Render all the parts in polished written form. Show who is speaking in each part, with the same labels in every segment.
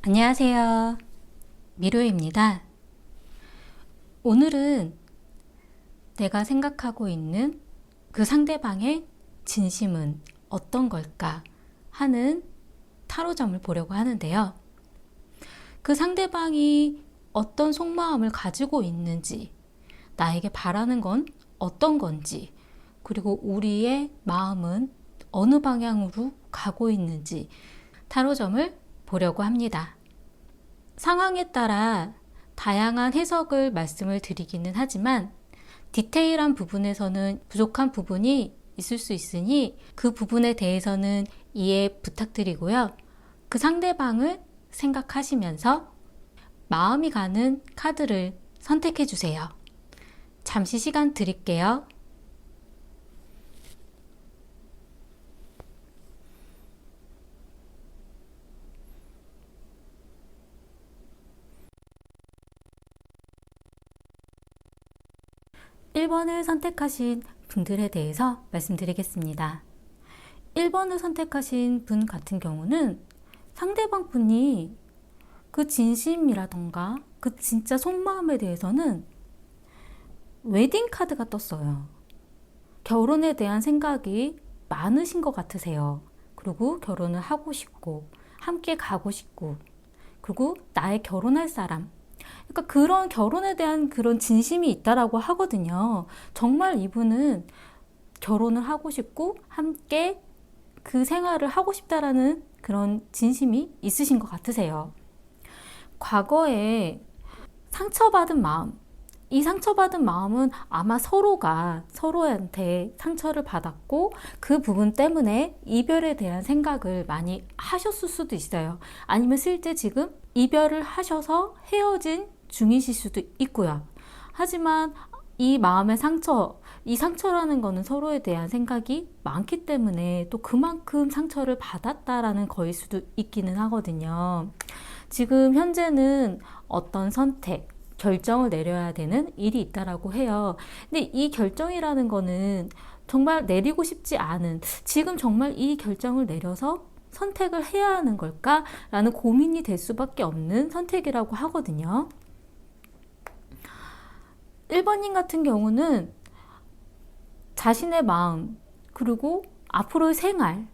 Speaker 1: 안녕하세요. 미로입니다. 오늘은 내가 생각하고 있는 그 상대방의 진심은 어떤 걸까 하는 타로점을 보려고 하는데요. 그 상대방이 어떤 속마음을 가지고 있는지, 나에게 바라는 건 어떤 건지, 그리고 우리의 마음은 어느 방향으로 가고 있는지 타로점을 보려고 합니다. 상황에 따라 다양한 해석을 말씀을 드리기는 하지만 디테일한 부분에서는 부족한 부분이 있을 수 있으니 그 부분에 대해서는 이해 부탁드리고요. 그 상대방을 생각하시면서 마음이 가는 카드를 선택해 주세요. 잠시 시간 드릴게요. 1번을 선택하신 분들에 대해서 말씀드리겠습니다. 1번을 선택하신 분 같은 경우는 상대방 분이 그 진심이라던가 그 진짜 속마음에 대해서는 웨딩 카드가 떴어요. 결혼에 대한 생각이 많으신 것 같으세요. 그리고 결혼을 하고 싶고 함께 가고 싶고 그리고 나의 결혼할 사람, 그러니까 그런 결혼에 대한 그런 진심이 있다라고 하거든요. 정말 이분은 결혼을 하고 싶고 함께 그 생활을 하고 싶다라는 그런 진심이 있으신 것 같으세요. 과거에 상처받은 마음, 이 상처받은 마음은 아마 서로가 서로한테 상처를 받았고 그 부분 때문에 이별에 대한 생각을 많이 하셨을 수도 있어요. 아니면 실제 지금 이별을 하셔서 헤어진 중이실 수도 있고요. 하지만 이 마음의 상처, 이 상처라는 거는 서로에 대한 생각이 많기 때문에 또 그만큼 상처를 받았다라는 거일 수도 있기는 하거든요. 지금 현재는 어떤 선택, 결정을 내려야 되는 일이 있다라고 해요. 근데 이 결정이라는 거는 정말 내리고 싶지 않은, 지금 정말 이 결정을 내려서 선택을 해야 하는 걸까? 라는 고민이 될 수밖에 없는 선택이라고 하거든요. 1번님 같은 경우는 자신의 마음, 그리고 앞으로의 생활,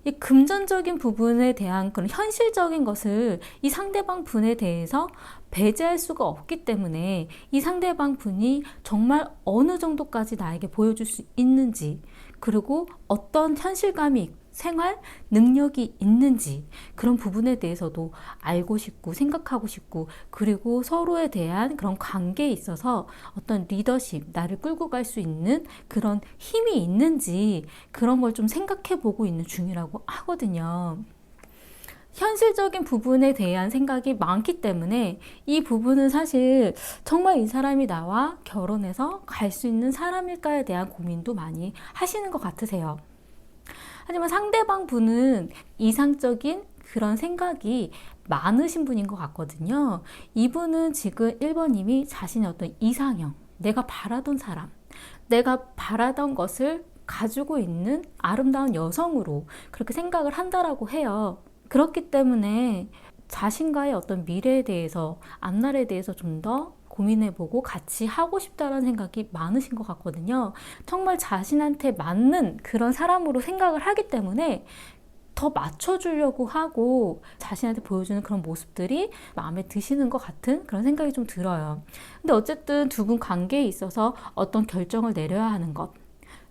Speaker 1: 이 금전적인 부분에 대한 그런 현실적인 것을 이 상대방 분에 대해서 배제할 수가 없기 때문에 이 상대방 분이 정말 어느 정도까지 나에게 보여줄 수 있는지, 그리고 어떤 현실감이 생활 능력이 있는지 그런 부분에 대해서도 알고 싶고 생각하고 싶고, 그리고 서로에 대한 그런 관계에 있어서 어떤 리더십, 나를 끌고 갈 수 있는 그런 힘이 있는지 그런 걸 좀 생각해 보고 있는 중이라고 하거든요. 현실적인 부분에 대한 생각이 많기 때문에 이 부분은 사실 정말 이 사람이 나와 결혼해서 갈 수 있는 사람일까에 대한 고민도 많이 하시는 것 같으세요. 하지만 상대방 분은 이상적인 그런 생각이 많으신 분인 것 같거든요. 이분은 지금 1번님이 자신의 어떤 이상형, 내가 바라던 사람, 내가 바라던 것을 가지고 있는 아름다운 여성으로 그렇게 생각을 한다라고 해요. 그렇기 때문에 자신과의 어떤 미래에 대해서, 앞날에 대해서 좀 더 고민해보고 같이 하고 싶다는 생각이 많으신 것 같거든요. 정말 자신한테 맞는 그런 사람으로 생각을 하기 때문에 더 맞춰주려고 하고 자신한테 보여주는 그런 모습들이 마음에 드시는 것 같은 그런 생각이 좀 들어요. 근데 어쨌든 두 분 관계에 있어서 어떤 결정을 내려야 하는 것,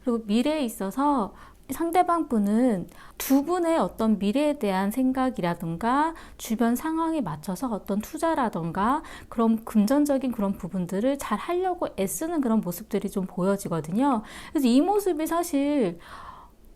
Speaker 1: 그리고 미래에 있어서 상대방 분은 두 분의 어떤 미래에 대한 생각이라든가 주변 상황에 맞춰서 어떤 투자라든가 그런 금전적인 그런 부분들을 잘 하려고 애쓰는 그런 모습들이 좀 보여지거든요. 그래서 이 모습이 사실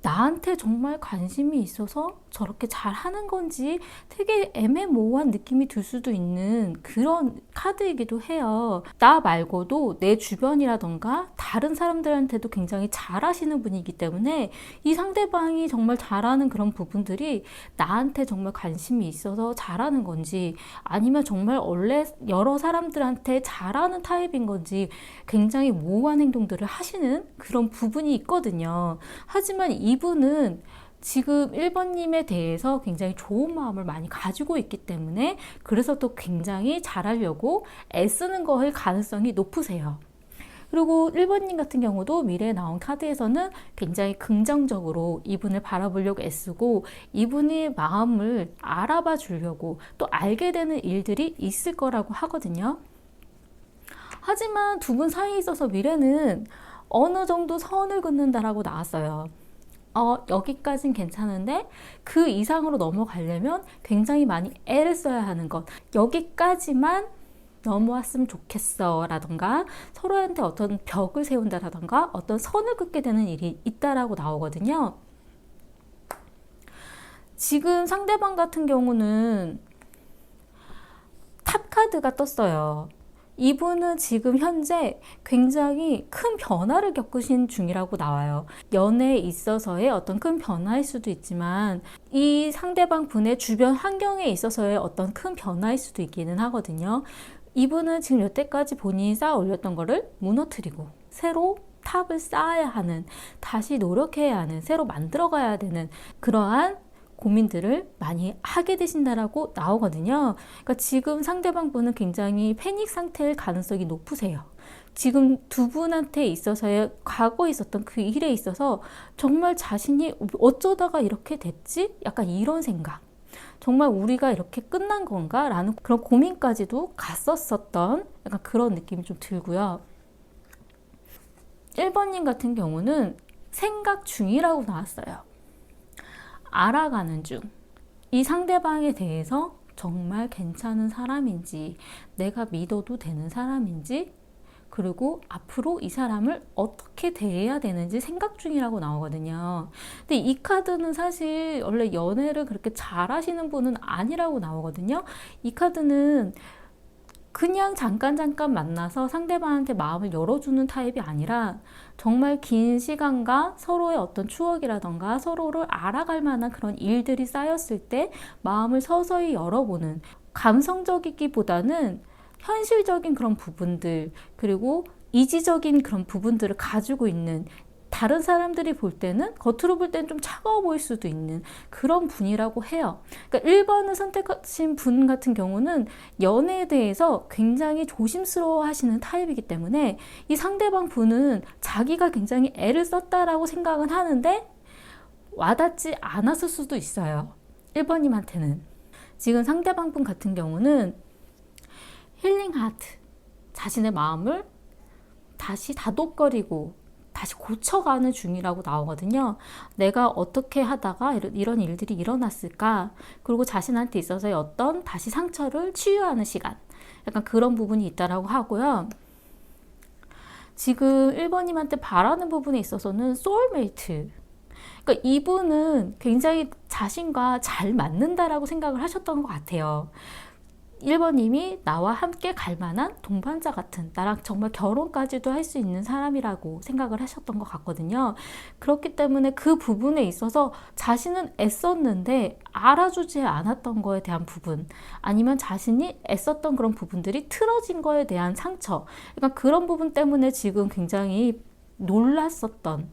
Speaker 1: 나한테 정말 관심이 있어서 저렇게 잘 하는 건지 되게 애매모호한 느낌이 들 수도 있는 그런 카드이기도 해요. 나 말고도 내 주변이라던가 다른 사람들한테도 굉장히 잘하시는 분이기 때문에 이 상대방이 정말 잘하는 그런 부분들이 나한테 정말 관심이 있어서 잘하는 건지, 아니면 정말 원래 여러 사람들한테 잘하는 타입인 건지 굉장히 모호한 행동들을 하시는 그런 부분이 있거든요. 하지만 이분은 지금 1번님에 대해서 굉장히 좋은 마음을 많이 가지고 있기 때문에 그래서 또 굉장히 잘하려고 애쓰는 거일 가능성이 높으세요. 그리고 1번님 같은 경우도 미래에 나온 카드에서는 굉장히 긍정적으로 이분을 바라보려고 애쓰고 이분의 마음을 알아봐 주려고 또 알게 되는 일들이 있을 거라고 하거든요. 하지만 두 분 사이에 있어서 미래는 어느 정도 선을 긋는다라고 나왔어요. 여기까진 괜찮은데 그 이상으로 넘어가려면 굉장히 많이 애를 써야 하는 것. 여기까지만 넘어왔으면 좋겠어 라던가 서로한테 어떤 벽을 세운다라던가 어떤 선을 긋게 되는 일이 있다라고 나오거든요. 지금 상대방 같은 경우는 탑 카드가 떴어요. 이분은 지금 현재 굉장히 큰 변화를 겪으신 중이라고 나와요. 연애에 있어서의 어떤 큰 변화일 수도 있지만 이 상대방 분의 주변 환경에 있어서의 어떤 큰 변화일 수도 있기는 하거든요. 이분은 지금 여태까지 본인이 쌓아 올렸던 거를 무너뜨리고 새로 탑을 쌓아야 하는, 다시 노력해야 하는, 새로 만들어가야 되는 그러한 고민들을 많이 하게 되신다라고 나오거든요. 그러니까 지금 상대방 분은 굉장히 패닉 상태일 가능성이 높으세요. 지금 두 분한테 있어서의 과거에 있었던 그 일에 있어서 정말 자신이 어쩌다가 이렇게 됐지? 약간 이런 생각. 정말 우리가 이렇게 끝난 건가? 라는 그런 고민까지도 갔었었던 약간 그런 느낌이 좀 들고요. 1번님 같은 경우는 생각 중이라고 나왔어요. 알아가는 중. 이 상대방에 대해서 정말 괜찮은 사람인지, 내가 믿어도 되는 사람인지, 그리고 앞으로 이 사람을 어떻게 대해야 되는지 생각 중이라고 나오거든요. 근데 이 카드는 사실 원래 연애를 그렇게 잘하시는 분은 아니라고 나오거든요. 이 카드는 그냥 잠깐 만나서 상대방한테 마음을 열어주는 타입이 아니라 정말 긴 시간과 서로의 어떤 추억이라던가 서로를 알아갈 만한 그런 일들이 쌓였을 때 마음을 서서히 열어보는, 감성적이기보다는 현실적인 그런 부분들, 그리고 이지적인 그런 부분들을 가지고 있는, 다른 사람들이 볼 때는, 겉으로 볼 때는 좀 차가워 보일 수도 있는 그런 분이라고 해요. 그러니까 1번을 선택하신 분 같은 경우는 연애에 대해서 굉장히 조심스러워 하시는 타입이기 때문에 이 상대방 분은 자기가 굉장히 애를 썼다라고 생각은 하는데 와닿지 않았을 수도 있어요. 1번님한테는. 지금 상대방 분 같은 경우는 힐링 하트, 자신의 마음을 다시 다독거리고 다시 고쳐가는 중이라고 나오거든요. 내가 어떻게 하다가 이런 일들이 일어났을까? 그리고 자신한테 있어서의 어떤 다시 상처를 치유하는 시간. 약간 그런 부분이 있다라고 하고요. 지금 1번님한테 바라는 부분에 있어서는 소울메이트. 그러니까 이분은 굉장히 자신과 잘 맞는다라고 생각을 하셨던 것 같아요. 1번님이 나와 함께 갈 만한 동반자 같은, 나랑 정말 결혼까지도 할 수 있는 사람이라고 생각을 하셨던 것 같거든요. 그렇기 때문에 그 부분에 있어서 자신은 애썼는데 알아주지 않았던 거에 대한 부분, 아니면 자신이 애썼던 그런 부분들이 틀어진 거에 대한 상처, 그러니까 그런 부분 때문에 지금 굉장히 놀랐었던,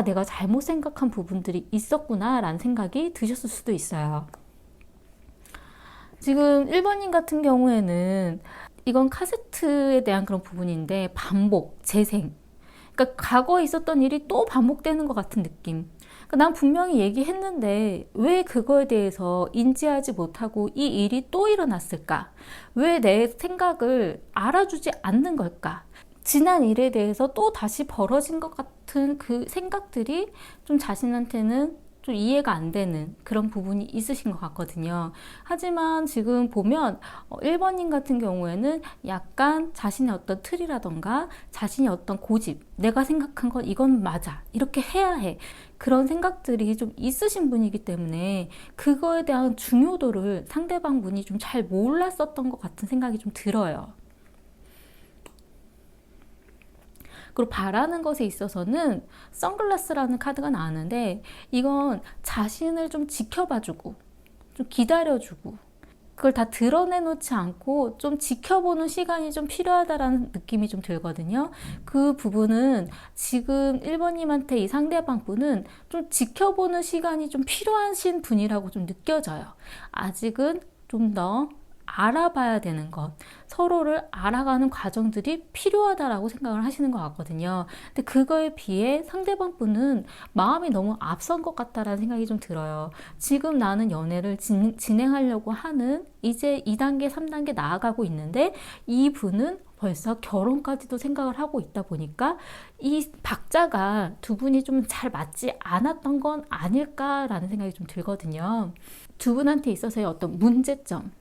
Speaker 1: 내가 잘못 생각한 부분들이 있었구나 라는 생각이 드셨을 수도 있어요. 지금 1번님 같은 경우에는 이건 카세트에 대한 그런 부분인데 반복, 재생. 그러니까 과거에 있었던 일이 또 반복되는 것 같은 느낌. 그러니까 난 분명히 얘기했는데 왜 그거에 대해서 인지하지 못하고 이 일이 또 일어났을까? 왜 내 생각을 알아주지 않는 걸까? 지난 일에 대해서 또 다시 벌어진 것 같은 그 생각들이 좀 자신한테는 좀 이해가 안 되는 그런 부분이 있으신 것 같거든요. 하지만 지금 보면 1번님 같은 경우에는 약간 자신의 어떤 틀이라던가 자신의 어떤 고집, 내가 생각한 건 이건 맞아, 이렇게 해야 해, 그런 생각들이 좀 있으신 분이기 때문에 그거에 대한 중요도를 상대방 분이 좀 잘 몰랐었던 것 같은 생각이 좀 들어요. 그리고 바라는 것에 있어서는 선글라스라는 카드가 나왔는데 이건 자신을 좀 지켜봐주고 좀 기다려주고 그걸 다 드러내놓지 않고 좀 지켜보는 시간이 좀 필요하다라는 느낌이 좀 들거든요. 그 부분은 지금 1번님한테 이 상대방 분은 좀 지켜보는 시간이 좀 필요하신 분이라고 좀 느껴져요. 아직은 좀 더 알아봐야 되는 것, 서로를 알아가는 과정들이 필요하다라고 생각을 하시는 것 같거든요. 근데 그거에 비해 상대방 분은 마음이 너무 앞선 것 같다라는 생각이 좀 들어요. 지금 나는 연애를 진행하려고 하는 이제 2단계, 3단계 나아가고 있는데 이 분은 벌써 결혼까지도 생각을 하고 있다 보니까 이 박자가 두 분이 좀 잘 맞지 않았던 건 아닐까라는 생각이 좀 들거든요. 두 분한테 있어서의 어떤 문제점,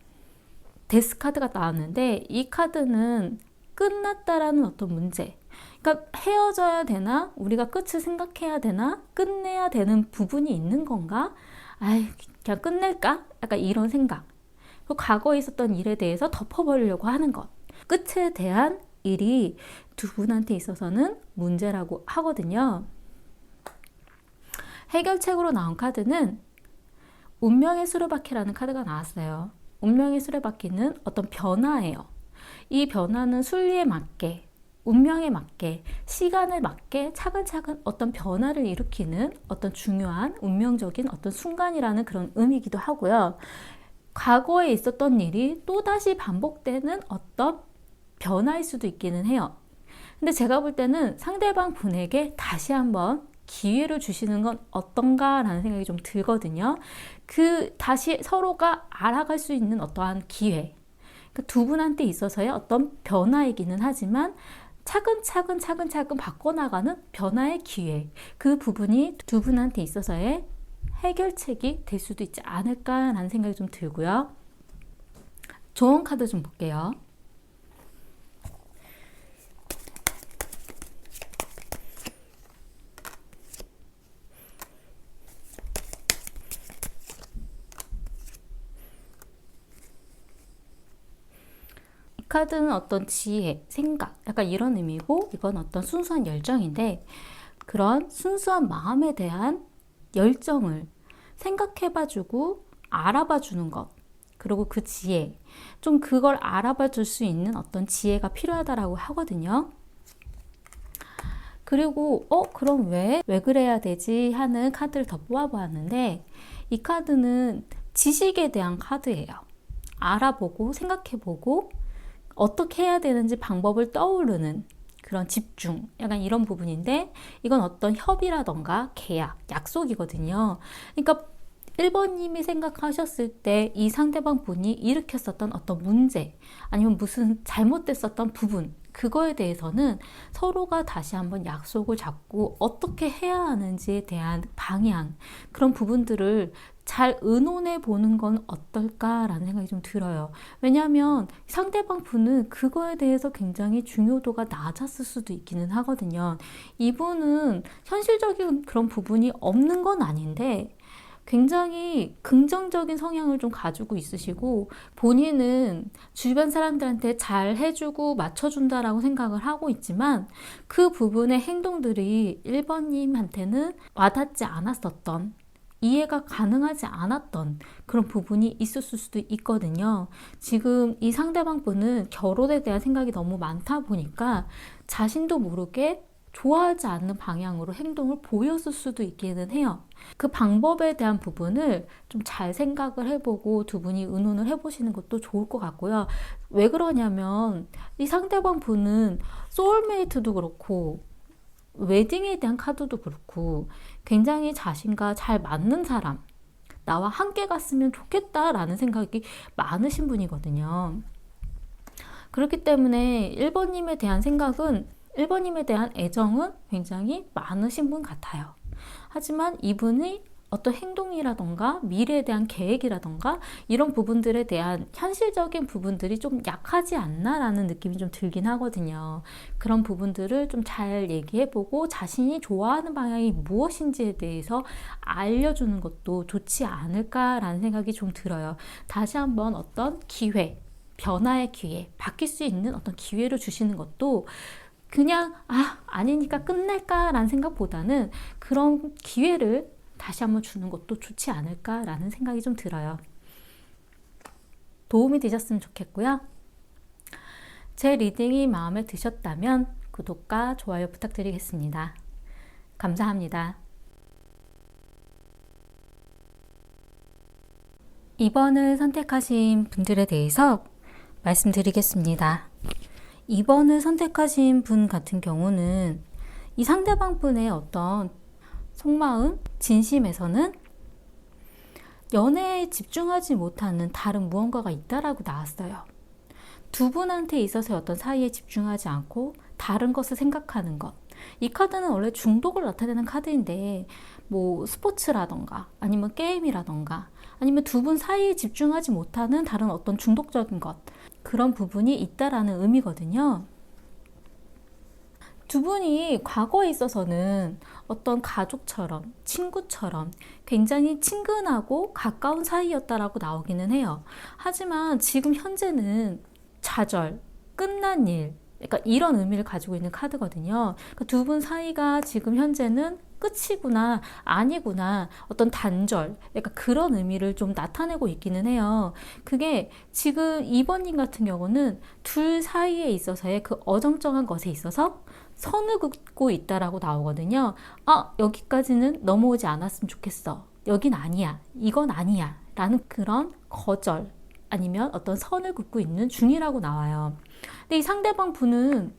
Speaker 1: 데스 카드가 나왔는데 이 카드는 끝났다라는 어떤 문제, 그러니까 헤어져야 되나? 우리가 끝을 생각해야 되나? 끝내야 되는 부분이 있는 건가? 아이, 그냥 끝낼까? 약간 이런 생각. 그 과거에 있었던 일에 대해서 덮어버리려고 하는 것. 끝에 대한 일이 두 분한테 있어서는 문제라고 하거든요. 해결책으로 나온 카드는 운명의 수레바퀴라는 카드가 나왔어요. 운명의 수레바퀴는 어떤 변화예요. 이 변화는 순리에 맞게, 운명에 맞게, 시간에 맞게 차근차근 어떤 변화를 일으키는 어떤 중요한 운명적인 어떤 순간이라는 그런 의미이기도 하고요. 과거에 있었던 일이 또다시 반복되는 어떤 변화일 수도 있기는 해요. 근데 제가 볼 때는 상대방 분에게 다시 한번 기회를 주시는 건 어떤가라는 생각이 좀 들거든요. 그 다시 서로가 알아갈 수 있는 어떠한 기회, 그러니까 두 분한테 있어서의 어떤 변화이기는 하지만 차근차근 바꿔나가는 변화의 기회, 그 부분이 두 분한테 있어서의 해결책이 될 수도 있지 않을까라는 생각이 좀 들고요. 조언 카드 좀 볼게요. 카드는 어떤 지혜, 생각, 약간 이런 의미고, 이건 어떤 순수한 열정인데, 그런 순수한 마음에 대한 열정을 생각해봐주고 알아봐주는 것, 그리고 그 지혜, 좀 그걸 알아봐줄 수 있는 어떤 지혜가 필요하다라고 하거든요. 그리고 그럼 왜 그래야 되지 하는 카드를 더 뽑아보았는데, 이 카드는 지식에 대한 카드예요. 알아보고 생각해보고 어떻게 해야 되는지 방법을 떠오르는 그런 집중, 약간 이런 부분인데, 이건 어떤 협의라던가 계약, 약속이거든요. 그러니까 1번님이 생각하셨을 때 이 상대방 분이 일으켰었던 어떤 문제, 아니면 무슨 잘못됐었던 부분, 그거에 대해서는 서로가 다시 한번 약속을 잡고 어떻게 해야 하는지에 대한 방향, 그런 부분들을 잘 의논해 보는 건 어떨까라는 생각이 좀 들어요. 왜냐하면 상대방 분은 그거에 대해서 굉장히 중요도가 낮았을 수도 있기는 하거든요. 이분은 현실적인 그런 부분이 없는 건 아닌데 굉장히 긍정적인 성향을 좀 가지고 있으시고, 본인은 주변 사람들한테 잘 해주고 맞춰준다라고 생각을 하고 있지만 그 부분의 행동들이 1번님한테는 와닿지 않았었던, 이해가 가능하지 않았던 그런 부분이 있었을 수도 있거든요. 지금 이 상대방 분은 결혼에 대한 생각이 너무 많다 보니까 자신도 모르게 좋아하지 않는 방향으로 행동을 보였을 수도 있기는 해요. 그 방법에 대한 부분을 좀 잘 생각을 해보고 두 분이 의논을 해보시는 것도 좋을 것 같고요. 왜 그러냐면 이 상대방 분은 소울메이트도 그렇고 웨딩에 대한 카드도 그렇고 굉장히 자신과 잘 맞는 사람, 나와 함께 갔으면 좋겠다라는 생각이 많으신 분이거든요. 그렇기 때문에 1번님에 대한 생각은, 1번님에 대한 애정은 굉장히 많으신 분 같아요. 하지만 이분이 어떤 행동이라던가 미래에 대한 계획이라던가 이런 부분들에 대한 현실적인 부분들이 좀 약하지 않나라는 느낌이 좀 들긴 하거든요. 그런 부분들을 좀 잘 얘기해보고 자신이 좋아하는 방향이 무엇인지에 대해서 알려주는 것도 좋지 않을까라는 생각이 좀 들어요. 다시 한번 어떤 기회, 변화의 기회, 바뀔 수 있는 어떤 기회를 주시는 것도 그냥 아니니까 끝낼까라는 생각보다는 그런 기회를 다시 한번 주는 것도 좋지 않을까라는 생각이 좀 들어요. 도움이 되셨으면 좋겠고요. 제 리딩이 마음에 드셨다면 구독과 좋아요 부탁드리겠습니다. 감사합니다. 2번을 선택하신 분들에 대해서 말씀드리겠습니다. 2번을 선택하신 분 같은 경우는 이 상대방 분의 어떤 속마음, 진심에서는 연애에 집중하지 못하는 다른 무언가가 있다라고 나왔어요. 두 분한테 있어서의 어떤 사이에 집중하지 않고 다른 것을 생각하는 것. 이 카드는 원래 중독을 나타내는 카드인데 뭐 스포츠라던가 아니면 게임이라던가 아니면 두 분 사이에 집중하지 못하는 다른 어떤 중독적인 것, 그런 부분이 있다라는 의미거든요. 두 분이 과거에 있어서는 어떤 가족처럼, 친구처럼 굉장히 친근하고 가까운 사이였다라고 나오기는 해요. 하지만 지금 현재는 좌절, 끝난 일, 그러니까 이런 의미를 가지고 있는 카드거든요. 그러니까 두 분 사이가 지금 현재는 끝이구나, 아니구나, 어떤 단절, 그러니까 그런 의미를 좀 나타내고 있기는 해요. 그게 지금 2번님 같은 경우는 둘 사이에 있어서의 그 어정쩡한 것에 있어서 선을 긋고 있다라고 나오거든요. 아, 여기까지는 넘어오지 않았으면 좋겠어. 여긴 아니야. 이건 아니야. 라는 그런 거절 아니면 어떤 선을 긋고 있는 중이라고 나와요. 근데 이 상대방 분은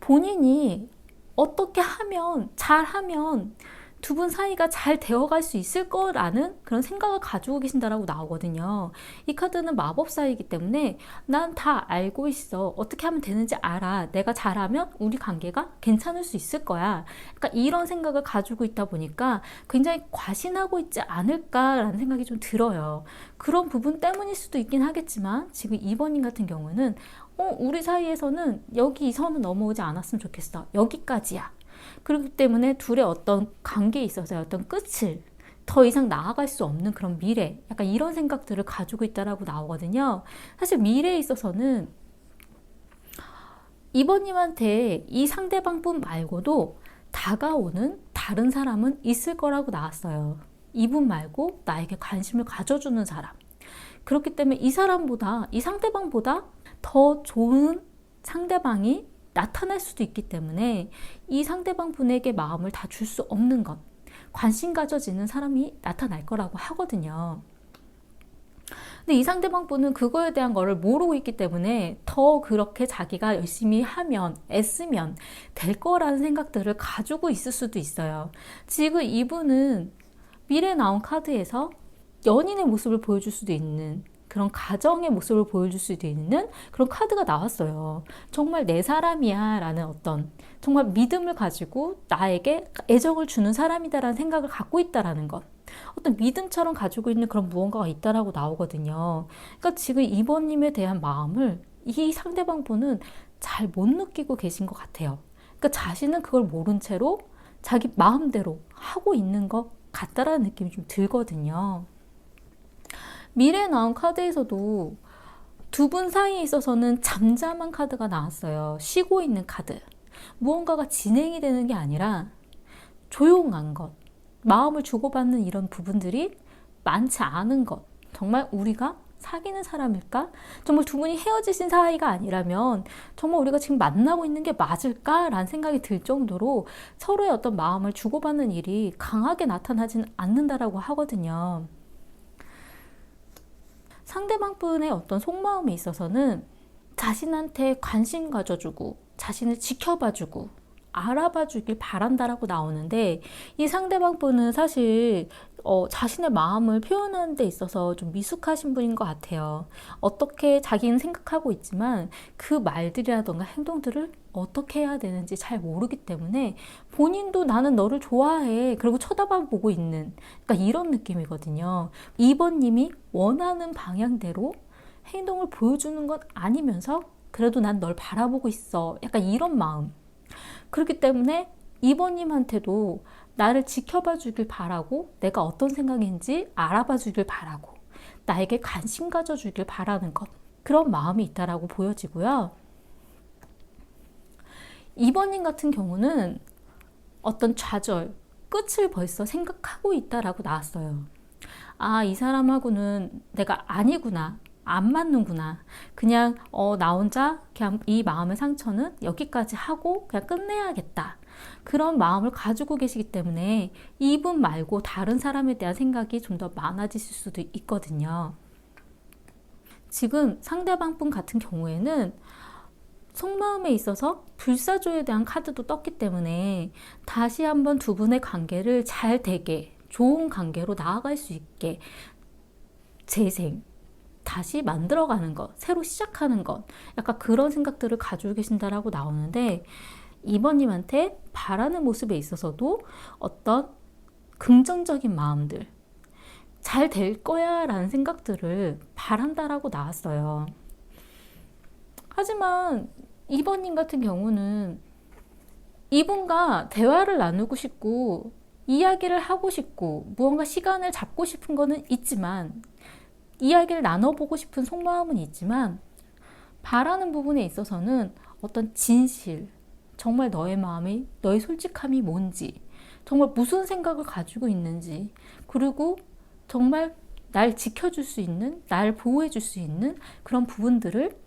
Speaker 1: 본인이 어떻게 하면, 잘하면 두 분 사이가 잘 되어갈 수 있을 거라는 그런 생각을 가지고 계신다라고 나오거든요. 이 카드는 마법사이기 때문에 난 다 알고 있어. 어떻게 하면 되는지 알아. 내가 잘하면 우리 관계가 괜찮을 수 있을 거야. 그러니까 이런 생각을 가지고 있다 보니까 굉장히 과신하고 있지 않을까라는 생각이 좀 들어요. 그런 부분 때문일 수도 있긴 하겠지만 지금 2번님 같은 경우는 우리 사이에서는 여기 이 선은 넘어오지 않았으면 좋겠어. 여기까지야. 그렇기 때문에 둘의 어떤 관계에 있어서 어떤 끝을 더 이상 나아갈 수 없는 그런 미래, 약간 이런 생각들을 가지고 있다라고 나오거든요. 사실 미래에 있어서는 이번님한테 이 상대방뿐 말고도 다가오는 다른 사람은 있을 거라고 나왔어요. 이분 말고 나에게 관심을 가져주는 사람. 그렇기 때문에 이 사람보다, 이 상대방보다 더 좋은 상대방이 나타날 수도 있기 때문에 이 상대방 분에게 마음을 다 줄 수 없는 것, 관심 가져지는 사람이 나타날 거라고 하거든요. 근데 이 상대방 분은 그거에 대한 거를 모르고 있기 때문에 더 그렇게 자기가 열심히 하면, 애쓰면 될 거라는 생각들을 가지고 있을 수도 있어요. 지금 이분은 미래에 나온 카드에서 연인의 모습을 보여줄 수도 있는, 그런 가정의 모습을 보여줄 수도 있는 그런 카드가 나왔어요. 정말 내 사람이야 라는 어떤 정말 믿음을 가지고 나에게 애정을 주는 사람이다라는 생각을 갖고 있다라는 것, 어떤 믿음처럼 가지고 있는 그런 무언가가 있다라고 나오거든요. 그러니까 지금 2번님에 대한 마음을 이 상대방 분은 잘 못 느끼고 계신 것 같아요. 그러니까 자신은 그걸 모른 채로 자기 마음대로 하고 있는 것 같다라는 느낌이 좀 들거든요. 미래에 나온 카드에서도 두 분 사이에 있어서는 잠잠한 카드가 나왔어요. 쉬고 있는 카드. 무언가가 진행이 되는 게 아니라 조용한 것. 마음을 주고받는 이런 부분들이 많지 않은 것. 정말 우리가 사귀는 사람일까? 정말 두 분이 헤어지신 사이가 아니라면 정말 우리가 지금 만나고 있는 게 맞을까라는 생각이 들 정도로 서로의 어떤 마음을 주고받는 일이 강하게 나타나지는 않는다라고 하거든요. 상대방 분의 어떤 속마음에 있어서는 자신한테 관심 가져주고 자신을 지켜봐주고 알아봐주길 바란다라고 나오는데, 이 상대방 분은 사실 자신의 마음을 표현하는 데 있어서 좀 미숙하신 분인 것 같아요. 어떻게 자기는 생각하고 있지만 그 말들이라던가 행동들을 어떻게 해야 되는지 잘 모르기 때문에 본인도 나는 너를 좋아해 그리고 쳐다봐 보고 있는, 그러니까 이런 느낌이거든요. 2번님이 원하는 방향대로 행동을 보여주는 건 아니면서 그래도 난 널 바라보고 있어, 약간 이런 마음. 그렇기 때문에 2번님한테도 나를 지켜봐 주길 바라고, 내가 어떤 생각인지 알아봐 주길 바라고, 나에게 관심 가져 주길 바라는 것, 그런 마음이 있다라고 보여지고요. 2번님 같은 경우는 어떤 좌절, 끝을 벌써 생각하고 있다라고 나왔어요. 아, 이 사람하고는 내가 아니구나, 안 맞는구나. 그냥 나 혼자 그냥 이 마음의 상처는 여기까지 하고 그냥 끝내야겠다. 그런 마음을 가지고 계시기 때문에 이분 말고 다른 사람에 대한 생각이 좀 더 많아지실 수도 있거든요. 지금 상대방 분 같은 경우에는 속마음에 있어서 불사조에 대한 카드도 떴기 때문에 다시 한번 두 분의 관계를 잘 되게 좋은 관계로 나아갈 수 있게 재생, 다시 만들어가는 것, 새로 시작하는 것, 약간 그런 생각들을 가지고 계신다라고 나오는데, 이번님한테 바라는 모습에 있어서도 어떤 긍정적인 마음들, 잘 될 거야 라는 생각들을 바란다라고 나왔어요. 하지만 이번님 같은 경우는 이분과 대화를 나누고 싶고 이야기를 하고 싶고 무언가 시간을 잡고 싶은 거는 있지만, 이야기를 나눠보고 싶은 속마음은 있지만, 바라는 부분에 있어서는 어떤 진실, 정말 너의 마음이, 너의 솔직함이 뭔지, 정말 무슨 생각을 가지고 있는지, 그리고 정말 날 지켜줄 수 있는, 날 보호해줄 수 있는 그런 부분들을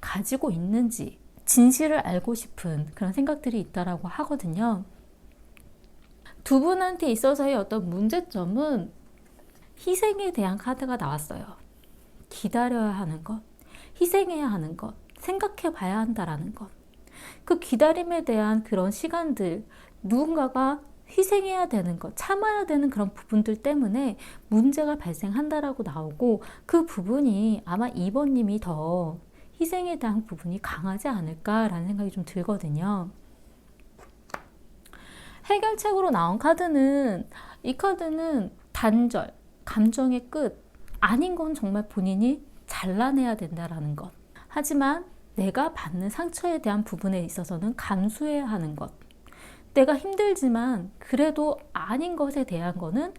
Speaker 1: 가지고 있는지, 진실을 알고 싶은 그런 생각들이 있다라고 하거든요. 두 분한테 있어서의 어떤 문제점은 희생에 대한 카드가 나왔어요. 기다려야 하는 것, 희생해야 하는 것, 생각해 봐야 한다라는 것. 그 기다림에 대한 그런 시간들, 누군가가 희생해야 되는 것, 참아야 되는 그런 부분들 때문에 문제가 발생한다라고 나오고, 그 부분이 아마 2번님이 더 희생에 대한 부분이 강하지 않을까라는 생각이 좀 들거든요. 해결책으로 나온 카드는, 이 카드는 단절, 감정의 끝, 아닌 건 정말 본인이 잘라내야 된다라는 것. 하지만 내가 받는 상처에 대한 부분에 있어서는 감수해야 하는 것. 내가 힘들지만 그래도 아닌 것에 대한 거는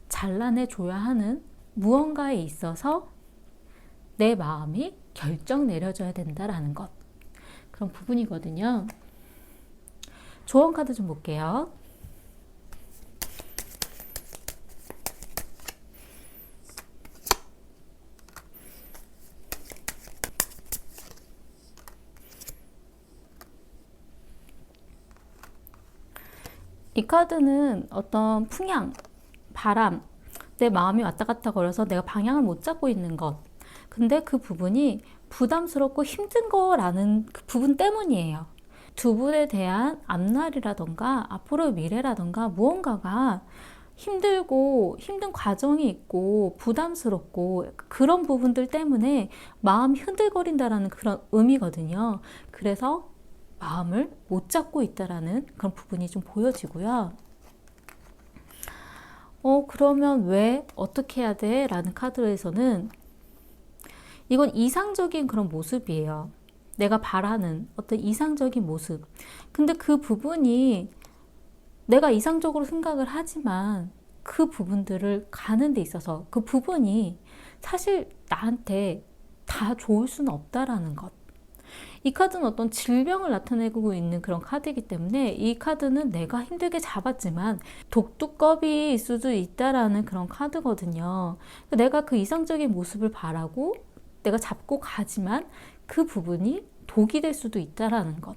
Speaker 1: 잘라내줘야 하는, 무언가에 있어서 내 마음이 결정 내려줘야 된다라는 것. 그런 부분이거든요. 조언 카드 좀 볼게요. 이 카드는 어떤 풍향, 바람, 내 마음이 왔다 갔다 거려서 내가 방향을 못 잡고 있는 것. 근데 그 부분이 부담스럽고 힘든 거라는 그 부분 때문이에요. 두 분에 대한 앞날이라던가 앞으로의 미래라던가 무언가가 힘들고 힘든 과정이 있고 부담스럽고 그런 부분들 때문에 마음이 흔들거린다라는 그런 의미거든요. 그래서 마음을 못 잡고 있다라는 그런 부분이 좀 보여지고요. 그러면 왜 어떻게 해야 돼? 라는 카드에서는 이건 이상적인 그런 모습이에요. 내가 바라는 어떤 이상적인 모습. 근데 그 부분이 내가 이상적으로 생각을 하지만 그 부분들을 가는 데 있어서 그 부분이 사실 나한테 다 좋을 수는 없다라는 것. 이 카드는 어떤 질병을 나타내고 있는 그런 카드이기 때문에 이 카드는 내가 힘들게 잡았지만 독두껍일 수도 있다라는 그런 카드거든요. 내가 그 이상적인 모습을 바라고 내가 잡고 가지만 그 부분이 독이 될 수도 있다라는 것.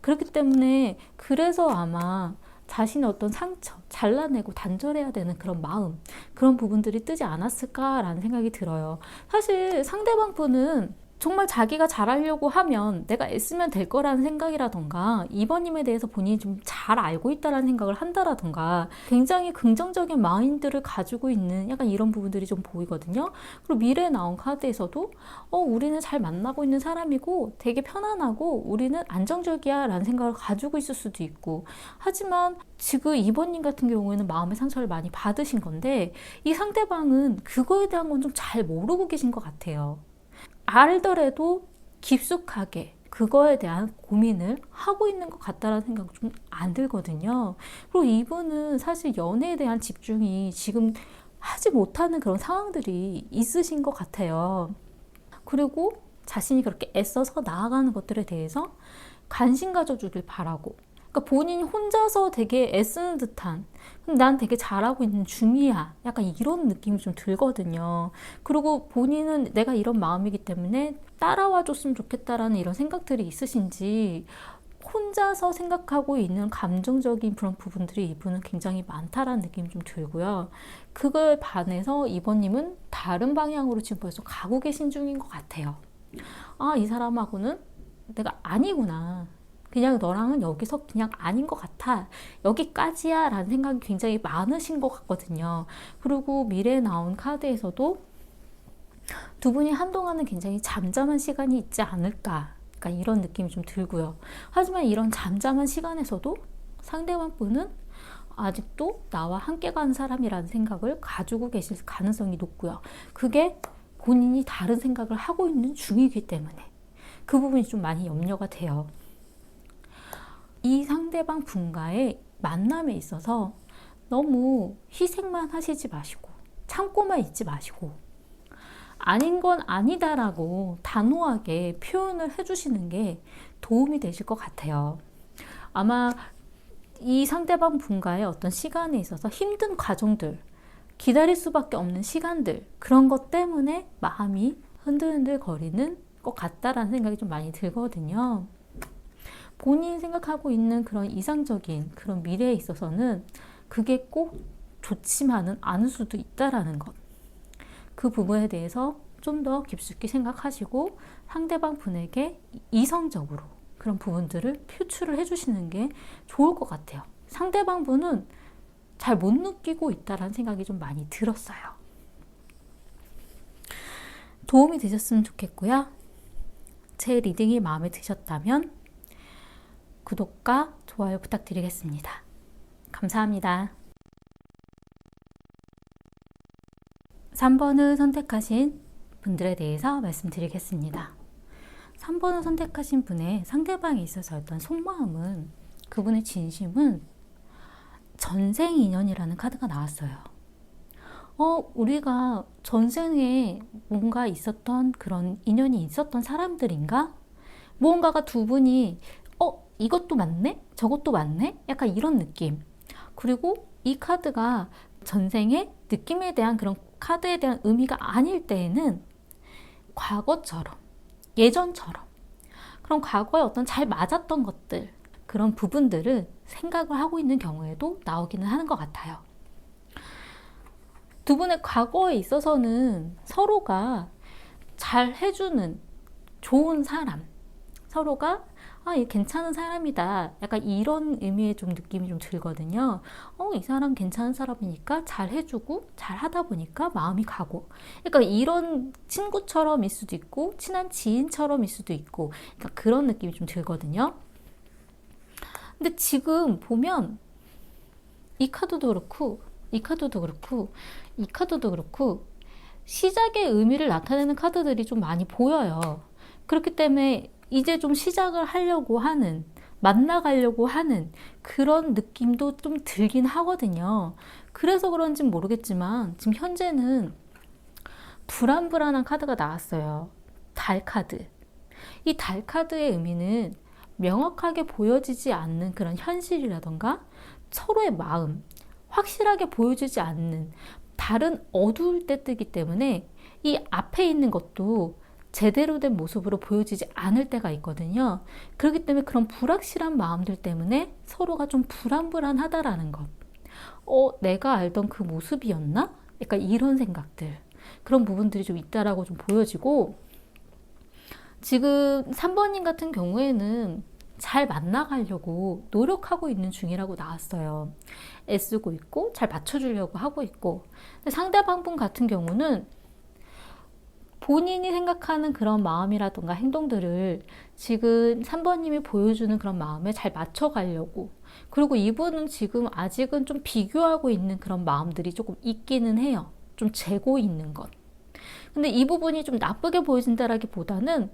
Speaker 1: 그렇기 때문에 그래서 아마 자신의 어떤 상처, 잘라내고 단절해야 되는 그런 마음, 그런 부분들이 뜨지 않았을까라는 생각이 들어요. 사실 상대방 분은 정말 자기가 잘하려고 하면 내가 애쓰면 될 거라는 생각이라던가, 2번님에 대해서 본인이 좀 잘 알고 있다라는 생각을 한다라던가, 굉장히 긍정적인 마인드를 가지고 있는 약간 이런 부분들이 좀 보이거든요. 그리고 미래에 나온 카드에서도 우리는 잘 만나고 있는 사람이고 되게 편안하고 우리는 안정적이야 라는 생각을 가지고 있을 수도 있고, 하지만 지금 2번님 같은 경우에는 마음의 상처를 많이 받으신 건데 이 상대방은 그거에 대한 건 좀 잘 모르고 계신 것 같아요. 알더라도 깊숙하게 그거에 대한 고민을 하고 있는 것 같다라는 생각이 좀 안 들거든요. 그리고 이분은 사실 연애에 대한 집중이 지금 하지 못하는 그런 상황들이 있으신 것 같아요. 그리고 자신이 그렇게 애써서 나아가는 것들에 대해서 관심 가져주길 바라고, 그러니까 그러니까 본인이 혼자서 되게 애쓰는 듯한, 난 되게 잘하고 있는 중이야, 약간 이런 느낌이 좀 들거든요. 그리고 본인은 내가 이런 마음이기 때문에 따라와 줬으면 좋겠다라는 이런 생각들이 있으신지 혼자서 생각하고 있는 감정적인 그런 부분들이 이분은 굉장히 많다라는 느낌이 좀 들고요. 그걸 반해서 이번님은 다른 방향으로 지금 벌써 가고 계신 중인 것 같아요. 아, 이 사람하고는 내가 아니구나. 그냥 너랑은 여기서 그냥 아닌 것 같아. 여기까지야 라는 생각이 굉장히 많으신 것 같거든요. 그리고 미래에 나온 카드에서도 두 분이 한동안은 굉장히 잠잠한 시간이 있지 않을까. 그러니까 이런 느낌이 좀 들고요. 하지만 이런 잠잠한 시간에서도 상대방 분은 아직도 나와 함께 가는 사람이라는 생각을 가지고 계실 가능성이 높고요. 그게 본인이 다른 생각을 하고 있는 중이기 때문에 그 부분이 좀 많이 염려가 돼요. 이 상대방 분과의 만남에 있어서 너무 희생만 하시지 마시고 참고만 있지 마시고 아닌 건 아니다라고 단호하게 표현을 해주시는 게 도움이 되실 것 같아요. 아마 이 상대방 분과의 어떤 시간에 있어서 힘든 과정들, 기다릴 수밖에 없는 시간들, 그런 것 때문에 마음이 흔들흔들 거리는 것 같다라는 생각이 좀 많이 들거든요. 본인이 생각하고 있는 그런 이상적인 그런 미래에 있어서는 그게 꼭 좋지만은 않을 수도 있다라는 것. 그 부분에 대해서 좀 더 깊숙이 생각하시고 상대방 분에게 이성적으로 그런 부분들을 표출을 해주시는 게 좋을 것 같아요. 상대방 분은 잘 못 느끼고 있다라는 생각이 좀 많이 들었어요. 도움이 되셨으면 좋겠고요. 제 리딩이 마음에 드셨다면 구독과 좋아요 부탁드리겠습니다. 감사합니다. 3번을 선택하신 분들에 대해서 말씀드리겠습니다. 3번을 선택하신 분의 상대방에 있어서 어떤 속마음은, 그분의 진심은 전생 인연이라는 카드가 나왔어요. 우리가 전생에 뭔가 있었던 그런 인연이 있었던 사람들인가? 무언가가 두 분이 이것도 맞네? 저것도 맞네? 약간 이런 느낌. 그리고 이 카드가 전생의 느낌에 대한 그런 카드에 대한 의미가 아닐 때에는 과거처럼, 예전처럼 그런 과거에 어떤 잘 맞았던 것들, 그런 부분들을 생각을 하고 있는 경우에도 나오기는 하는 것 같아요. 두 분의 과거에 있어서는 서로가 잘 해주는 좋은 사람, 서로가 얘 괜찮은 사람이다, 약간 이런 의미의 좀 느낌이 좀 들거든요. 이 사람 괜찮은 사람이니까 잘 해주고 잘 하다 보니까 마음이 가고, 그러니까 이런 친구처럼일 수도 있고 친한 지인처럼일 수도 있고, 그러니까 그런 느낌이 좀 들거든요. 근데 지금 보면 이 카드도 그렇고 이 카드도 그렇고 이 카드도 그렇고 시작의 의미를 나타내는 카드들이 좀 많이 보여요. 그렇기 때문에 이제 좀 시작을 하려고 하는, 만나가려고 하는 그런 느낌도 좀 들긴 하거든요. 그래서 그런지는 모르겠지만 지금 현재는 불안불안한 카드가 나왔어요. 달 카드. 이 달 카드의 의미는 명확하게 보여지지 않는 그런 현실이라던가 서로의 마음, 확실하게 보여지지 않는, 달은 어두울 때 뜨기 때문에 이 앞에 있는 것도 제대로 된 모습으로 보여지지 않을 때가 있거든요. 그렇기 때문에 그런 불확실한 마음들 때문에 서로가 좀 불안불안하다라는 것. 내가 알던 그 모습이었나? 약간 이런 생각들. 그런 부분들이 좀 있다라고 좀 보여지고, 지금 3번님 같은 경우에는 잘 만나가려고 노력하고 있는 중이라고 나왔어요. 애쓰고 있고 잘 맞춰주려고 하고 있고. 근데 상대방 분 같은 경우는 본인이 생각하는 그런 마음이라든가 행동들을 지금 3번님이 보여주는 그런 마음에 잘 맞춰가려고, 그리고 이분은 지금 아직은 좀 비교하고 있는 그런 마음들이 조금 있기는 해요. 좀 재고 있는 것. 근데 이 부분이 좀 나쁘게 보여진다라기보다는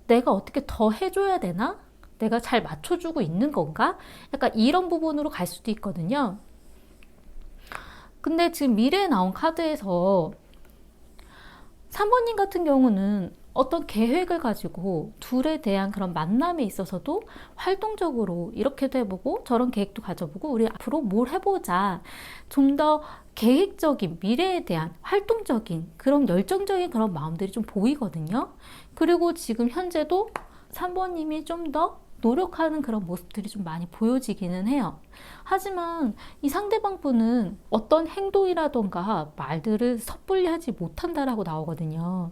Speaker 1: 내가 어떻게 더 해줘야 되나? 내가 잘 맞춰주고 있는 건가? 약간 이런 부분으로 갈 수도 있거든요. 근데 지금 미래에 나온 카드에서 3번님 같은 경우는 어떤 계획을 가지고 둘에 대한 그런 만남에 있어서도 활동적으로 이렇게도 해보고 저런 계획도 가져보고 우리 앞으로 뭘 해보자. 좀 더 계획적인 미래에 대한 활동적인 그런 열정적인 그런 마음들이 좀 보이거든요. 그리고 지금 현재도 3번님이 좀 더 노력하는 그런 모습들이 좀 많이 보여지기는 해요. 하지만 이 상대방 분은 어떤 행동이라던가 말들을 섣불리 하지 못한다라고 나오거든요.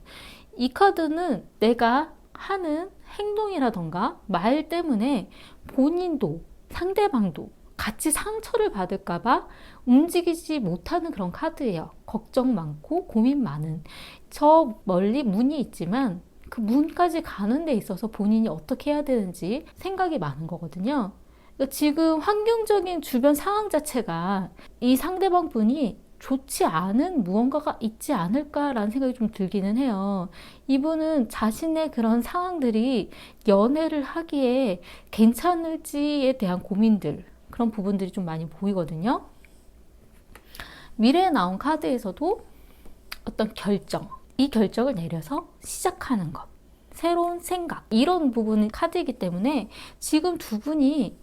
Speaker 1: 이 카드는 내가 하는 행동이라던가 말 때문에 본인도 상대방도 같이 상처를 받을까봐 움직이지 못하는 그런 카드예요. 걱정 많고 고민 많은. 저 멀리 문이 있지만 그 문까지 가는 데 있어서 본인이 어떻게 해야 되는지 생각이 많은 거거든요. 그러니까 지금 환경적인 주변 상황 자체가 이 상대방 분이 좋지 않은 무언가가 있지 않을까라는 생각이 좀 들기는 해요. 이분은 자신의 그런 상황들이 연애를 하기에 괜찮을지에 대한 고민들, 그런 부분들이 좀 많이 보이거든요. 미래에 나온 카드에서도 어떤 결정, 이 결정을 내려서 시작하는 것, 새로운 생각, 이런 부분이 카드이기 때문에 지금 두 분이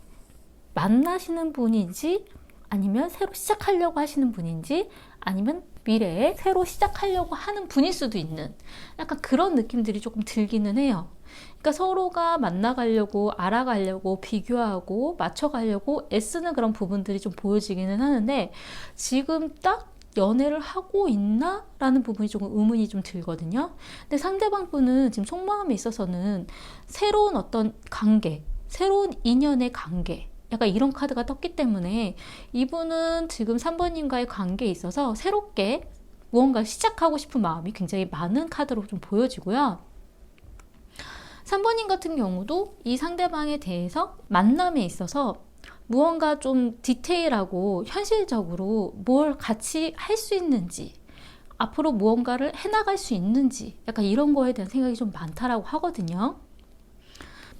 Speaker 1: 만나시는 분인지 아니면 새로 시작하려고 하시는 분인지 아니면 미래에 새로 시작하려고 하는 분일 수도 있는 약간 그런 느낌들이 조금 들기는 해요. 그러니까 서로가 만나가려고 알아가려고 비교하고 맞춰가려고 애쓰는 그런 부분들이 좀 보여지기는 하는데 지금 딱 연애를 하고 있나? 라는 부분이 조금 의문이 좀 들거든요. 근데 상대방 분은 지금 속마음에 있어서는 새로운 어떤 관계, 새로운 인연의 관계, 약간 이런 카드가 떴기 때문에 이분은 지금 3번님과의 관계에 있어서 새롭게 무언가 시작하고 싶은 마음이 굉장히 많은 카드로 좀 보여지고요. 3번님 같은 경우도 이 상대방에 대해서 만남에 있어서 무언가 좀 디테일하고 현실적으로 뭘 같이 할 수 있는지, 앞으로 무언가를 해나갈 수 있는지 약간 이런 거에 대한 생각이 좀 많다라고 하거든요.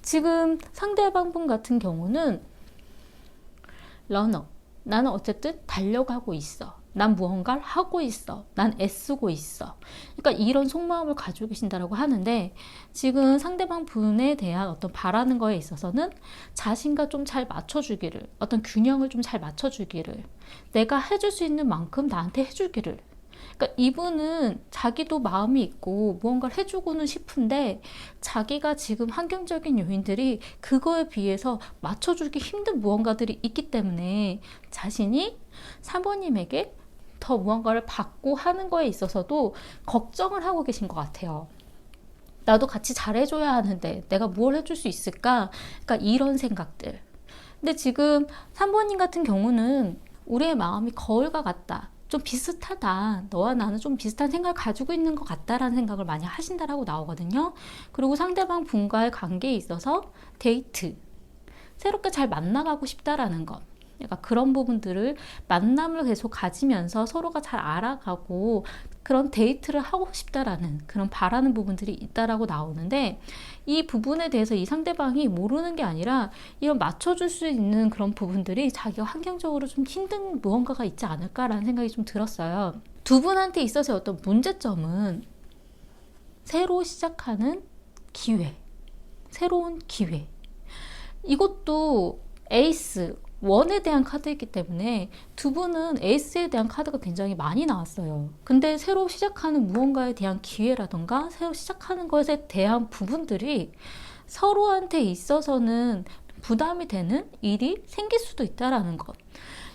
Speaker 1: 지금 상대방 분 같은 경우는 러너, 나는 어쨌든 달려가고 있어. 난 무언가를 하고 있어. 난 애쓰고 있어. 그러니까 이런 속마음을 가지고 계신다라고 하는데 지금 상대방 분에 대한 어떤 바라는 거에 있어서는 자신과 좀 잘 맞춰주기를, 어떤 균형을 좀 잘 맞춰주기를, 내가 해줄 수 있는 만큼 나한테 해주기를. 그러니까 이분은 자기도 마음이 있고 무언가를 해주고는 싶은데 자기가 지금 환경적인 요인들이 그거에 비해서 맞춰주기 힘든 무언가들이 있기 때문에 자신이 3번님에게 더 무언가를 받고 하는 거에 있어서도 걱정을 하고 계신 것 같아요. 나도 같이 잘해줘야 하는데 내가 뭘 해줄 수 있을까? 그러니까 이런 생각들. 근데 지금 3번님 같은 경우는 우리의 마음이 거울과 같다. 좀 비슷하다. 너와 나는 좀 비슷한 생각을 가지고 있는 것 같다라는 생각을 많이 하신다라고 나오거든요. 그리고 상대방 분과의 관계에 있어서 데이트, 새롭게 잘 만나가고 싶다라는 것. 약간 그런 부분들을 만남을 계속 가지면서 서로가 잘 알아가고 그런 데이트를 하고 싶다라는 그런 바라는 부분들이 있다라고 나오는데 이 부분에 대해서 이 상대방이 모르는 게 아니라 이런 맞춰줄 수 있는 그런 부분들이 자기가 환경적으로 좀 힘든 무언가가 있지 않을까라는 생각이 좀 들었어요. 두 분한테 있어서의 어떤 문제점은 새로 시작하는 기회, 새로운 기회. 이것도 에이스, 원에 대한 카드이기 때문에 두 분은 에이스에 대한 카드가 굉장히 많이 나왔어요. 근데 새로 시작하는 무언가에 대한 기회라던가 새로 시작하는 것에 대한 부분들이 서로한테 있어서는 부담이 되는 일이 생길 수도 있다라는 것.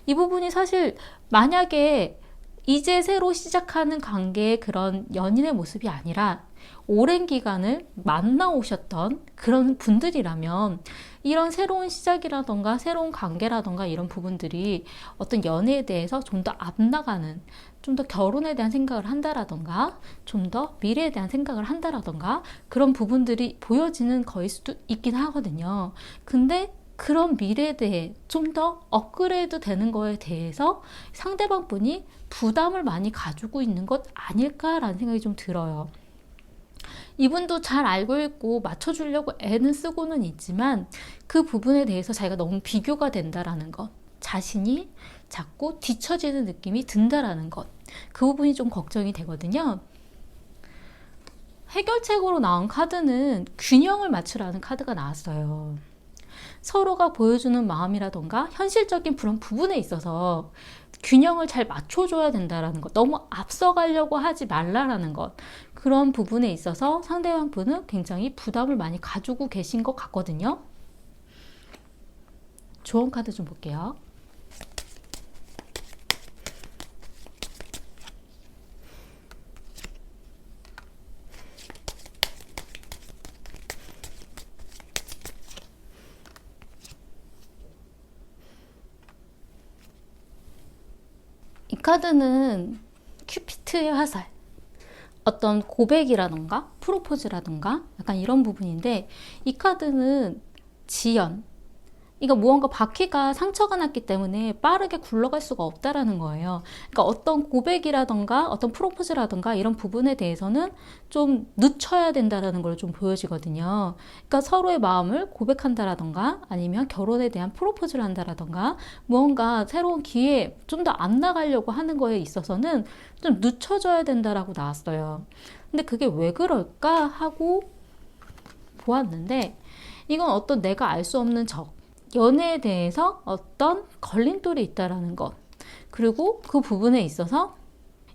Speaker 1: 이 부분이 사실 만약에 이제 새로 시작하는 관계의 그런 연인의 모습이 아니라 오랜 기간을 만나오셨던 그런 분들이라면 이런 새로운 시작이라던가 새로운 관계라던가 이런 부분들이 어떤 연애에 대해서 좀 더 앞나가는, 좀 더 결혼에 대한 생각을 한다라던가 좀 더 미래에 대한 생각을 한다라던가 그런 부분들이 보여지는 거일 수도 있긴 하거든요. 근데 그런 미래에 대해 좀 더 업그레이드 되는 거에 대해서 상대방 분이 부담을 많이 가지고 있는 것 아닐까라는 생각이 좀 들어요. 이분도 잘 알고 있고 맞춰주려고 애는 쓰고는 있지만 그 부분에 대해서 자기가 너무 비교가 된다라는 것, 자신이 자꾸 뒤처지는 느낌이 든다라는 것, 그 부분이 좀 걱정이 되거든요. 해결책으로 나온 카드는 균형을 맞추라는 카드가 나왔어요. 서로가 보여주는 마음이라던가 현실적인 그런 부분에 있어서 균형을 잘 맞춰줘야 된다라는 것, 너무 앞서가려고 하지 말라라는 것, 그런 부분에 있어서 상대방 분은 굉장히 부담을 많이 가지고 계신 것 같거든요. 조언 카드 좀 볼게요. 이 카드는 큐피트의 화살, 어떤 고백이라던가 프로포즈라던가 약간 이런 부분인데, 이 카드는 지연, 이거 무언가 바퀴가 상처가 났기 때문에 빠르게 굴러갈 수가 없다라는 거예요. 그러니까 어떤 고백이라던가 어떤 프로포즈라던가 이런 부분에 대해서는 좀 늦춰야 된다라는 걸 좀 보여지거든요. 그러니까 서로의 마음을 고백한다라던가 아니면 결혼에 대한 프로포즈를 한다라던가 무언가 새로운 기회에 좀 더 안 나가려고 하는 거에 있어서는 좀 늦춰져야 된다라고 나왔어요. 근데 그게 왜 그럴까 하고 보았는데, 이건 어떤 내가 알 수 없는 연애에 대해서 어떤 걸림돌이 있다라는 것, 그리고 그 부분에 있어서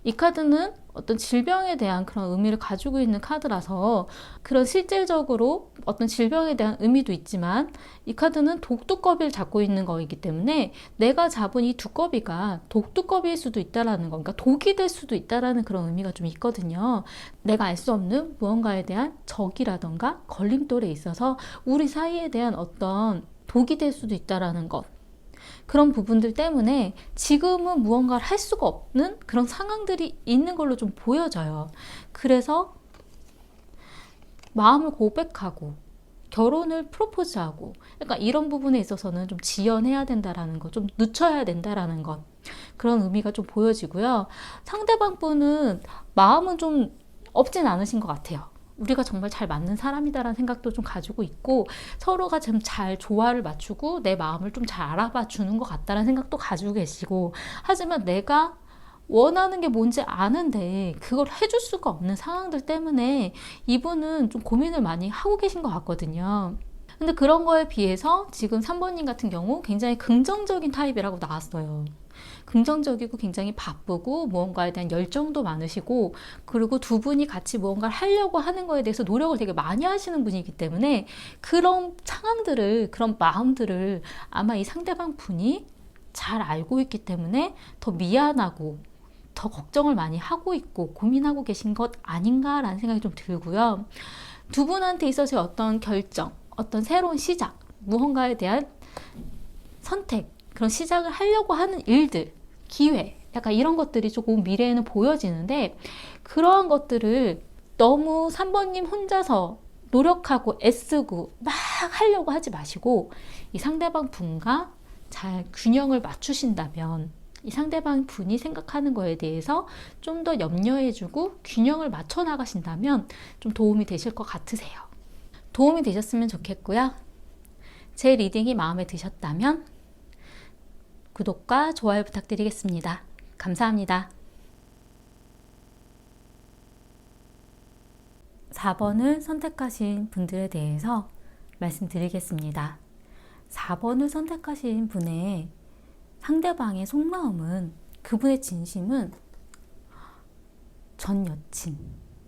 Speaker 1: 이 카드는 어떤 질병에 대한 그런 의미를 가지고 있는 카드라서 그런 실질적으로 어떤 질병에 대한 의미도 있지만, 이 카드는 독두꺼비를 잡고 있는 거이기 때문에 내가 잡은 이 두꺼비가 독두꺼비일 수도 있다라는 거, 그러니까 독이 될 수도 있다라는 그런 의미가 좀 있거든요. 내가 알 수 없는 무언가에 대한 적이라던가 걸림돌에 있어서 우리 사이에 대한 어떤 독이 될 수도 있다라는 것, 그런 부분들 때문에 지금은 무언가를 할 수가 없는 그런 상황들이 있는 걸로 좀 보여져요. 그래서 마음을 고백하고 결혼을 프로포즈하고 약간 이런 부분에 있어서는 좀 지연해야 된다라는 것, 좀 늦춰야 된다라는 것, 그런 의미가 좀 보여지고요. 상대방 분은 마음은 좀 없진 않으신 것 같아요. 우리가 정말 잘 맞는 사람이다라는 생각도 좀 가지고 있고, 서로가 좀 잘 조화를 맞추고 내 마음을 좀 잘 알아봐 주는 것 같다라는 생각도 가지고 계시고, 하지만 내가 원하는 게 뭔지 아는데 그걸 해줄 수가 없는 상황들 때문에 이분은 좀 고민을 많이 하고 계신 것 같거든요. 근데 그런 거에 비해서 지금 3번님 같은 경우 굉장히 긍정적인 타입이라고 나왔어요. 긍정적이고 굉장히 바쁘고 무언가에 대한 열정도 많으시고, 그리고 두 분이 같이 무언가를 하려고 하는 거에 대해서 노력을 되게 많이 하시는 분이기 때문에 그런 상황들을, 그런 마음들을 아마 이 상대방 분이 잘 알고 있기 때문에 더 미안하고 더 걱정을 많이 하고 있고 고민하고 계신 것 아닌가라는 생각이 좀 들고요. 두 분한테 있어서의 어떤 결정, 어떤 새로운 시작, 무언가에 대한 선택, 그런 시작을 하려고 하는 일들, 기회, 약간 이런 것들이 조금 미래에는 보여지는데, 그러한 것들을 너무 3번님 혼자서 노력하고 애쓰고 막 하려고 하지 마시고, 이 상대방 분과 잘 균형을 맞추신다면, 이 상대방 분이 생각하는 거에 대해서 좀 더 염려해주고 균형을 맞춰 나가신다면 좀 도움이 되실 것 같으세요. 도움이 되셨으면 좋겠고요. 제 리딩이 마음에 드셨다면 구독과 좋아요 부탁드리겠습니다. 감사합니다. 4번을 선택하신 분들에 대해서 말씀드리겠습니다. 4번을 선택하신 분의 상대방의 속마음은, 그분의 진심은 전 여친,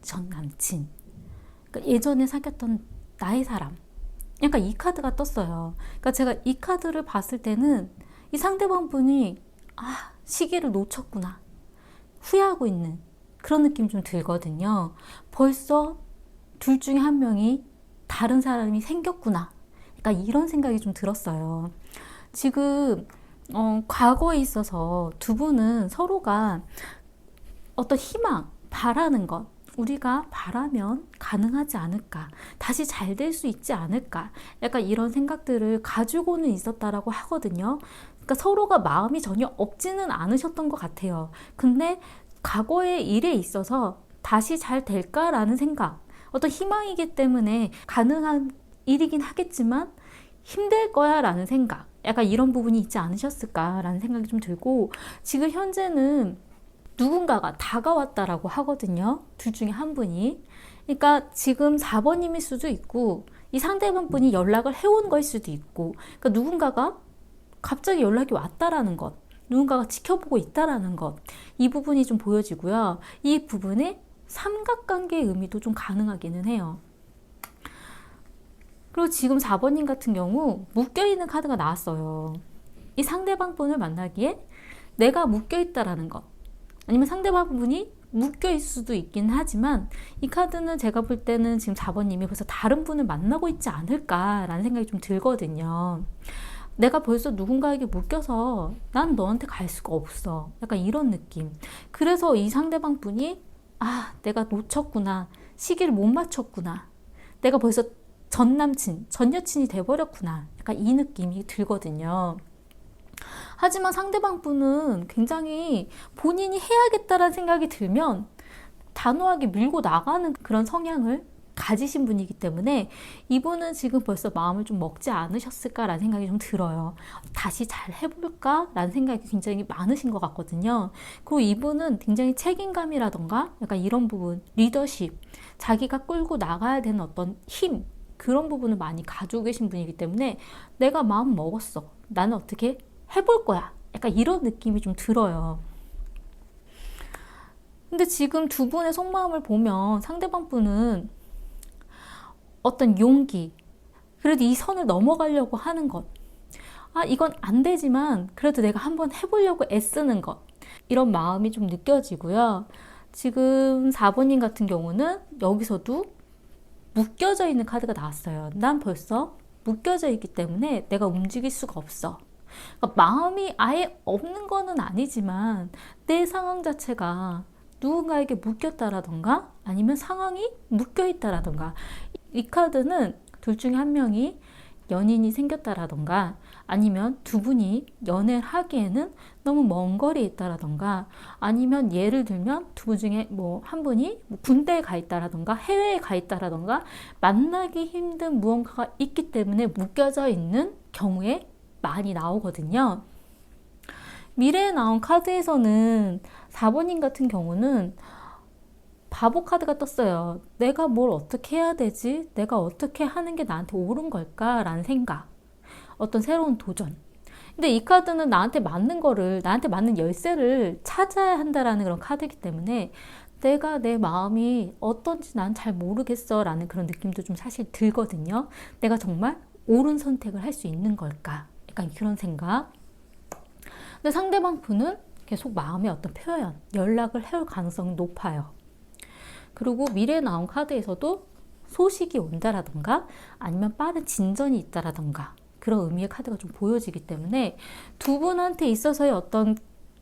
Speaker 1: 전 남친, 그러니까 예전에 사귀었던 나의 사람, 약간 이 카드가 떴어요. 그러니까 제가 이 카드를 봤을 때는 이 상대방 분이 시기를 놓쳤구나, 후회하고 있는 그런 느낌 좀 들거든요. 벌써 둘 중에 한 명이 다른 사람이 생겼구나, 약간 이런 생각이 좀 들었어요. 지금 과거에 있어서 두 분은 서로가 어떤 희망, 바라는 것, 우리가 바라면 가능하지 않을까, 다시 잘 될 수 있지 않을까, 약간 이런 생각들을 가지고는 있었다라고 하거든요. 그러니까 서로가 마음이 전혀 없지는 않으셨던 것 같아요. 근데 과거의 일에 있어서 다시 잘 될까라는 생각, 어떤 희망이기 때문에 가능한 일이긴 하겠지만 힘들 거야 라는 생각, 약간 이런 부분이 있지 않으셨을까라는 생각이 좀 들고, 지금 현재는 누군가가 다가왔다라고 하거든요. 둘 중에 한 분이. 그러니까 지금 4번님일 수도 있고 이 상대방 분이 연락을 해온 거일 수도 있고, 그러니까 누군가가 갑자기 연락이 왔다라는 것, 누군가가 지켜보고 있다라는 것, 이 부분이 좀 보여지고요. 이 부분에 삼각관계의 의미도 좀 가능하기는 해요. 그리고 지금 4번님 같은 경우 묶여있는 카드가 나왔어요. 이 상대방 분을 만나기에 내가 묶여있다라는 것, 아니면 상대방 분이 묶여있을 수도 있긴 하지만, 이 카드는 제가 볼 때는 지금 4번님이 벌써 다른 분을 만나고 있지 않을까라는 생각이 좀 들거든요. 내가 벌써 누군가에게 묶여서 난 너한테 갈 수가 없어, 약간 이런 느낌. 그래서 이 상대방 분이 내가 놓쳤구나, 시기를 못 맞췄구나, 내가 벌써 전 남친, 전 여친이 돼버렸구나, 약간 이 느낌이 들거든요. 하지만 상대방 분은 굉장히 본인이 해야겠다라는 생각이 들면 단호하게 밀고 나가는 그런 성향을 가지신 분이기 때문에 이분은 지금 벌써 마음을 좀 먹지 않으셨을까라는 생각이 좀 들어요. 다시 잘 해볼까라는 생각이 굉장히 많으신 것 같거든요. 그리고 이분은 굉장히 책임감이라던가 약간 이런 부분, 리더십, 자기가 끌고 나가야 되는 어떤 힘, 그런 부분을 많이 가지고 계신 분이기 때문에 내가 마음 먹었어, 나는 어떻게 해볼 거야, 약간 이런 느낌이 좀 들어요. 근데 지금 두 분의 속마음을 보면 상대방 분은 어떤 용기, 그래도 이 선을 넘어가려고 하는 것, 이건 안 되지만 그래도 내가 한번 해보려고 애쓰는 것, 이런 마음이 좀 느껴지고요. 지금 4번님 같은 경우는 여기서도 묶여져 있는 카드가 나왔어요. 난 벌써 묶여져 있기 때문에 내가 움직일 수가 없어. 그러니까 마음이 아예 없는 거는 아니지만 내 상황 자체가 누군가에게 묶였다라던가 아니면 상황이 묶여있다라던가, 이 카드는 둘 중에 한 명이 연인이 생겼다라던가 아니면 두 분이 연애를 하기에는 너무 먼 거리에 있다라던가, 아니면 예를 들면 두 분 중에 뭐 한 분이 군대에 가 있다라던가 해외에 가 있다라던가 만나기 힘든 무언가가 있기 때문에 묶여져 있는 경우에 많이 나오거든요. 미래에 나온 카드에서는 4번님 같은 경우는 바보 카드가 떴어요. 내가 뭘 어떻게 해야 되지? 내가 어떻게 하는 게 나한테 옳은 걸까? 라는 생각. 어떤 새로운 도전. 근데 이 카드는 나한테 맞는 거를, 나한테 맞는 열쇠를 찾아야 한다라는 그런 카드이기 때문에 내가 내 마음이 어떤지 난 잘 모르겠어 라는 그런 느낌도 좀 사실 들거든요. 내가 정말 옳은 선택을 할 수 있는 걸까? 약간 그런 생각. 근데 상대방 분은 계속 마음의 어떤 표현, 연락을 해올 가능성이 높아요. 그리고 미래에 나온 카드에서도 소식이 온다라던가 아니면 빠른 진전이 있다라던가 그런 의미의 카드가 좀 보여지기 때문에 두 분한테 있어서의 어떤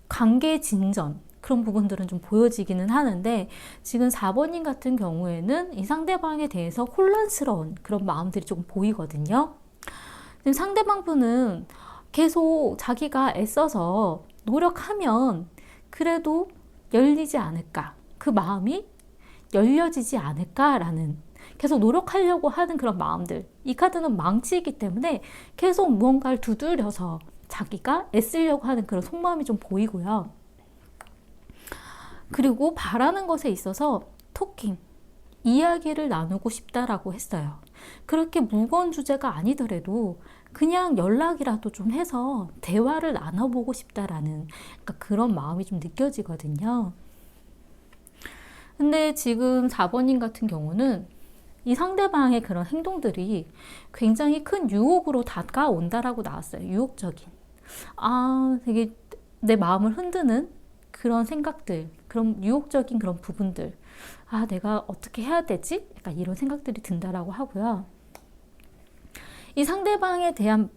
Speaker 1: 관계의 진전, 그런 부분들은 좀 보여지기는 하는데, 지금 4번님 같은 경우에는 이 상대방에 대해서 혼란스러운 그런 마음들이 조금 보이거든요. 지금 상대방 분은 계속 자기가 애써서 노력하면 그래도 열리지 않을까, 그 마음이 열려지지 않을까라는, 계속 노력하려고 하는 그런 마음들. 이 카드는 망치이기 때문에 계속 무언가를 두드려서 자기가 애쓰려고 하는 그런 속마음이 좀 보이고요. 그리고 바라는 것에 있어서 토킹, 이야기를 나누고 싶다라고 했어요. 그렇게 무거운 주제가 아니더라도 그냥 연락이라도 좀 해서 대화를 나눠보고 싶다라는, 그러니까 그런 마음이 좀 느껴지거든요. 근데 지금 4번님 같은 경우는 이 상대방의 그런 행동들이 굉장히 큰 유혹으로 다가온다라고 나왔어요. 유혹적인. 되게 내 마음을 흔드는 그런 생각들, 그런 유혹적인 그런 부분들. 내가 어떻게 해야 되지? 약간 이런 생각들이 든다라고 하고요. 이 상대방에 대한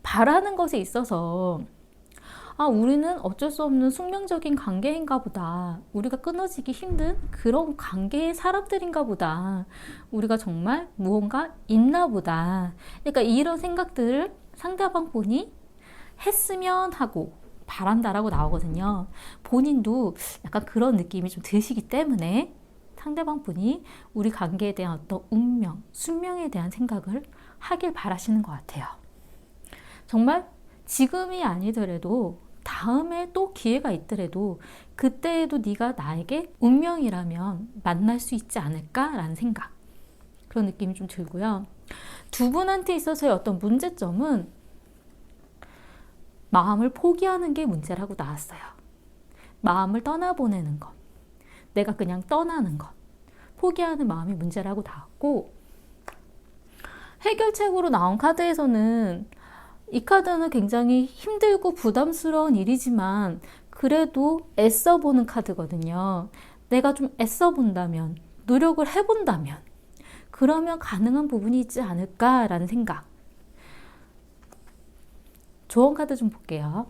Speaker 1: 바라는 것에 있어서 우리는 어쩔 수 없는 숙명적인 관계인가 보다. 우리가 끊어지기 힘든 그런 관계의 사람들인가 보다. 우리가 정말 무언가 있나 보다. 그러니까 이런 생각들을 상대방 분이 했으면 하고 바란다라고 나오거든요. 본인도 약간 그런 느낌이 좀 드시기 때문에 상대방 분이 우리 관계에 대한 어떤 운명, 숙명에 대한 생각을 하길 바라시는 것 같아요. 정말 지금이 아니더라도 다음에 또 기회가 있더라도 그때에도 네가 나에게 운명이라면 만날 수 있지 않을까라는 생각, 그런 느낌이 좀 들고요. 두 분한테 있어서의 어떤 문제점은 마음을 포기하는 게 문제라고 나왔어요. 마음을 떠나보내는 것, 내가 그냥 떠나는 것, 포기하는 마음이 문제라고 나왔고, 해결책으로 나온 카드에서는 이 카드는 굉장히 힘들고 부담스러운 일이지만 그래도 애써보는 카드거든요. 내가 좀 애써본다면, 노력을 해본다면 그러면 가능한 부분이 있지 않을까라는 생각. 조언 카드 좀 볼게요.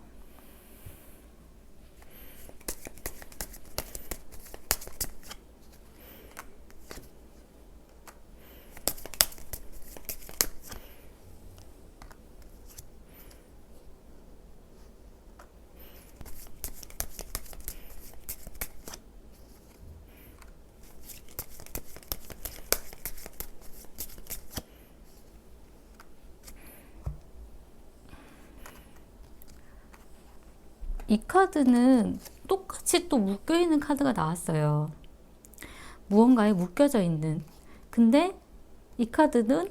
Speaker 1: 이 카드는 똑같이 또 묶여있는 카드가 나왔어요. 무언가에 묶여져 있는. 근데 이 카드는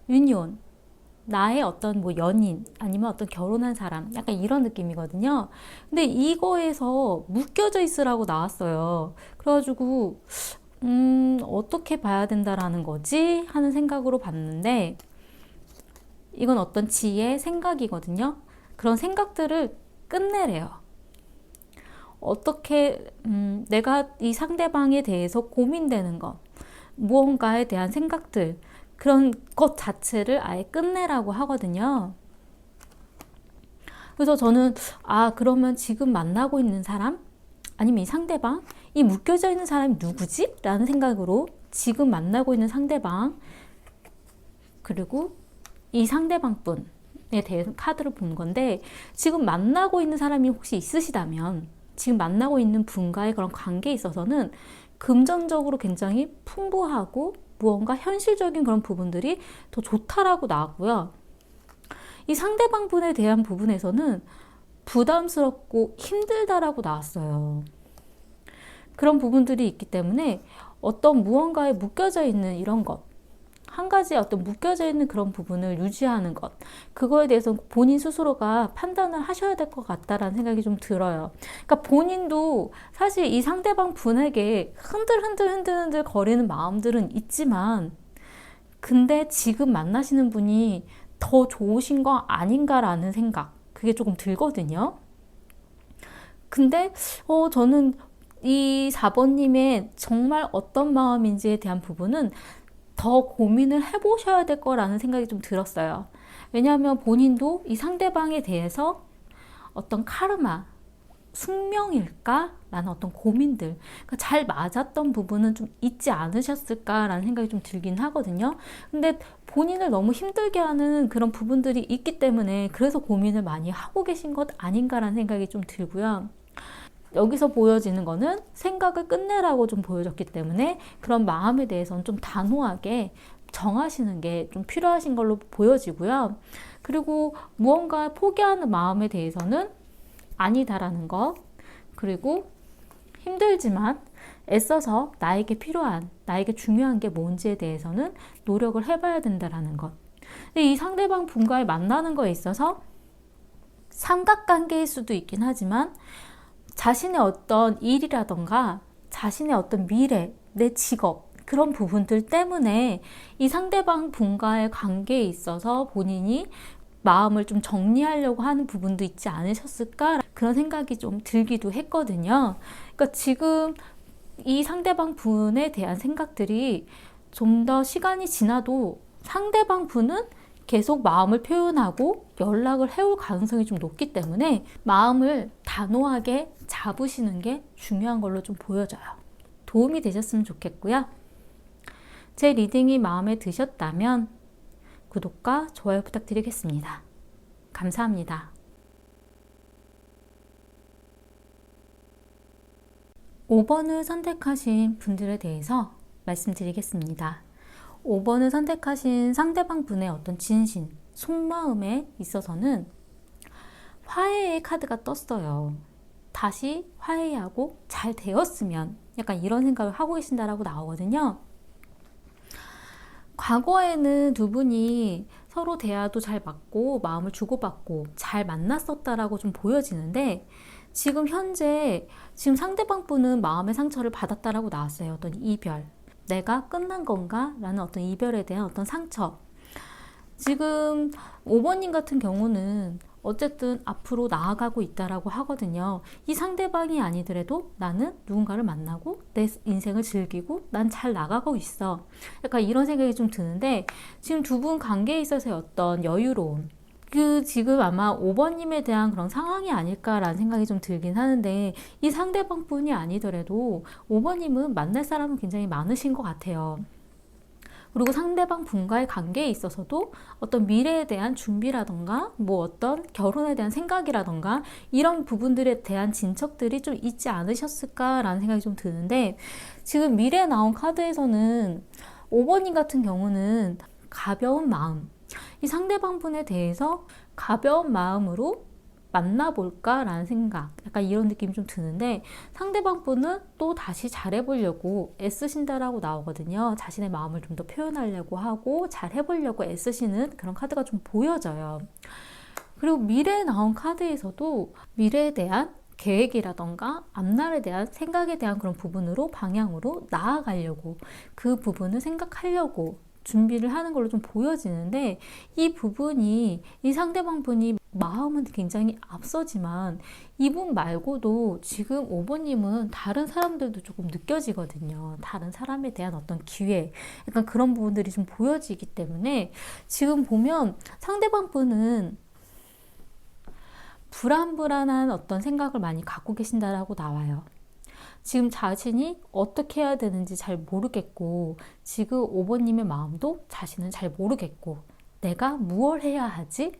Speaker 1: 유니온, 나의 어떤 뭐 연인 아니면 어떤 결혼한 사람, 약간 이런 느낌이거든요. 근데 이거에서 묶여져 있으라고 나왔어요. 그래가지고 어떻게 봐야 된다라는 거지 하는 생각으로 봤는데, 이건 어떤 지혜, 생각이거든요. 그런 생각들을 끝내래요. 어떻게 내가 이 상대방에 대해서 고민되는 것, 무언가에 대한 생각들, 그런 것 자체를 아예 끝내라고 하거든요. 그래서 저는 그러면 지금 만나고 있는 사람, 아니면 이 상대방, 이 묶여져 있는 사람이 누구지? 라는 생각으로 지금 만나고 있는 상대방, 그리고 이 상대방분에 대해서 카드를 본 건데, 지금 만나고 있는 사람이 혹시 있으시다면 지금 만나고 있는 분과의 그런 관계에 있어서는 금전적으로 굉장히 풍부하고 무언가 현실적인 그런 부분들이 더 좋다라고 나왔고요. 이 상대방 분에 대한 부분에서는 부담스럽고 힘들다라고 나왔어요. 그런 부분들이 있기 때문에 어떤 무언가에 묶여져 있는 이런 것, 한 가지의 어떤 묶여져 있는 그런 부분을 유지하는 것, 그거에 대해서 본인 스스로가 판단을 하셔야 될 것 같다라는 생각이 좀 들어요. 그러니까 본인도 사실 이 상대방 분에게 흔들 거리는 마음들은 있지만, 근데 지금 만나시는 분이 더 좋으신 거 아닌가라는 생각, 그게 조금 들거든요. 근데 저는 이 4번님의 정말 어떤 마음인지에 대한 부분은 더 고민을 해보셔야 될 거라는 생각이 좀 들었어요. 왜냐하면 본인도 이 상대방에 대해서 어떤 카르마, 숙명일까? 라는 어떤 고민들, 그러니까 잘 맞았던 부분은 좀 있지 않으셨을까라는 생각이 좀 들긴 하거든요. 근데 본인을 너무 힘들게 하는 그런 부분들이 있기 때문에 그래서 고민을 많이 하고 계신 것 아닌가라는 생각이 좀 들고요. 여기서 보여지는 거는 생각을 끝내라고 좀 보여졌기 때문에 그런 마음에 대해서는 좀 단호하게 정하시는 게 좀 필요하신 걸로 보여지고요. 그리고 무언가 포기하는 마음에 대해서는 아니다라는 것, 그리고 힘들지만 애써서 나에게 필요한, 나에게 중요한 게 뭔지에 대해서는 노력을 해봐야 된다라는 것. 근데 이 상대방 분과의 만나는 거에 있어서 삼각관계일 수도 있긴 하지만 자신의 어떤 일이라던가 자신의 어떤 미래, 내 직업, 그런 부분들 때문에 이 상대방 분과의 관계에 있어서 본인이 마음을 좀 정리하려고 하는 부분도 있지 않으셨을까? 그런 생각이 좀 들기도 했거든요. 그러니까 지금 이 상대방 분에 대한 생각들이 좀 더 시간이 지나도 상대방 분은 계속 마음을 표현하고 연락을 해올 가능성이 좀 높기 때문에 마음을 단호하게 잡으시는 게 중요한 걸로 좀 보여져요. 도움이 되셨으면 좋겠고요. 제 리딩이 마음에 드셨다면 구독과 좋아요 부탁드리겠습니다. 감사합니다. 5번을 선택하신 분들에 대해서 말씀드리겠습니다. 5번을 선택하신 상대방 분의 어떤 진심, 속마음에 있어서는 화해의 카드가 떴어요. 다시 화해하고 잘 되었으면, 약간 이런 생각을 하고 계신다라고 나오거든요. 과거에는 두 분이 서로 대화도 잘 맞고 마음을 주고받고 잘 만났었다라고 좀 보여지는데, 지금 현재 지금 상대방 분은 마음의 상처를 받았다라고 나왔어요. 어떤 이별, 내가 끝난 건가? 라는 어떤 이별에 대한 어떤 상처. 지금 5번님 같은 경우는 어쨌든 앞으로 나아가고 있다라고 하거든요. 이 상대방이 아니더라도 나는 누군가를 만나고 내 인생을 즐기고 난 잘 나가고 있어. 약간 이런 생각이 좀 드는데, 지금 두 분 관계에 있어서의 어떤 여유로움, 지금 아마 5번님에 대한 그런 상황이 아닐까라는 생각이 좀 들긴 하는데, 이 상대방 분이 아니더라도 5번님은 만날 사람은 굉장히 많으신 것 같아요. 그리고 상대방 분과의 관계에 있어서도 어떤 미래에 대한 준비라던가 뭐 어떤 결혼에 대한 생각이라던가 이런 부분들에 대한 진척들이 좀 있지 않으셨을까라는 생각이 좀 드는데, 지금 미래에 나온 카드에서는 5번님 같은 경우는 가벼운 마음, 이 상대방 분에 대해서 가벼운 마음으로 만나볼까 라는 생각, 약간 이런 느낌이 좀 드는데, 상대방 분은 또 다시 잘해보려고 애쓰신다라고 나오거든요. 자신의 마음을 좀 더 표현하려고 하고 잘해보려고 애쓰시는 그런 카드가 좀 보여져요. 그리고 미래에 나온 카드에서도 미래에 대한 계획이라던가 앞날에 대한 생각에 대한 그런 부분으로 방향으로 나아가려고, 그 부분을 생각하려고 준비를 하는 걸로 좀 보여지는데, 이 부분이, 이 상대방 분이 마음은 굉장히 앞서지만 이분 말고도 지금 5번님은 다른 사람들도 조금 느껴지거든요. 다른 사람에 대한 어떤 기회, 약간 그런 부분들이 좀 보여지기 때문에 지금 보면 상대방 분은 불안불안한 어떤 생각을 많이 갖고 계신다라고 나와요. 지금 자신이 어떻게 해야 되는지 잘 모르겠고, 지금 5번님의 마음도 자신은 잘 모르겠고, 내가 무엇을 해야 하지?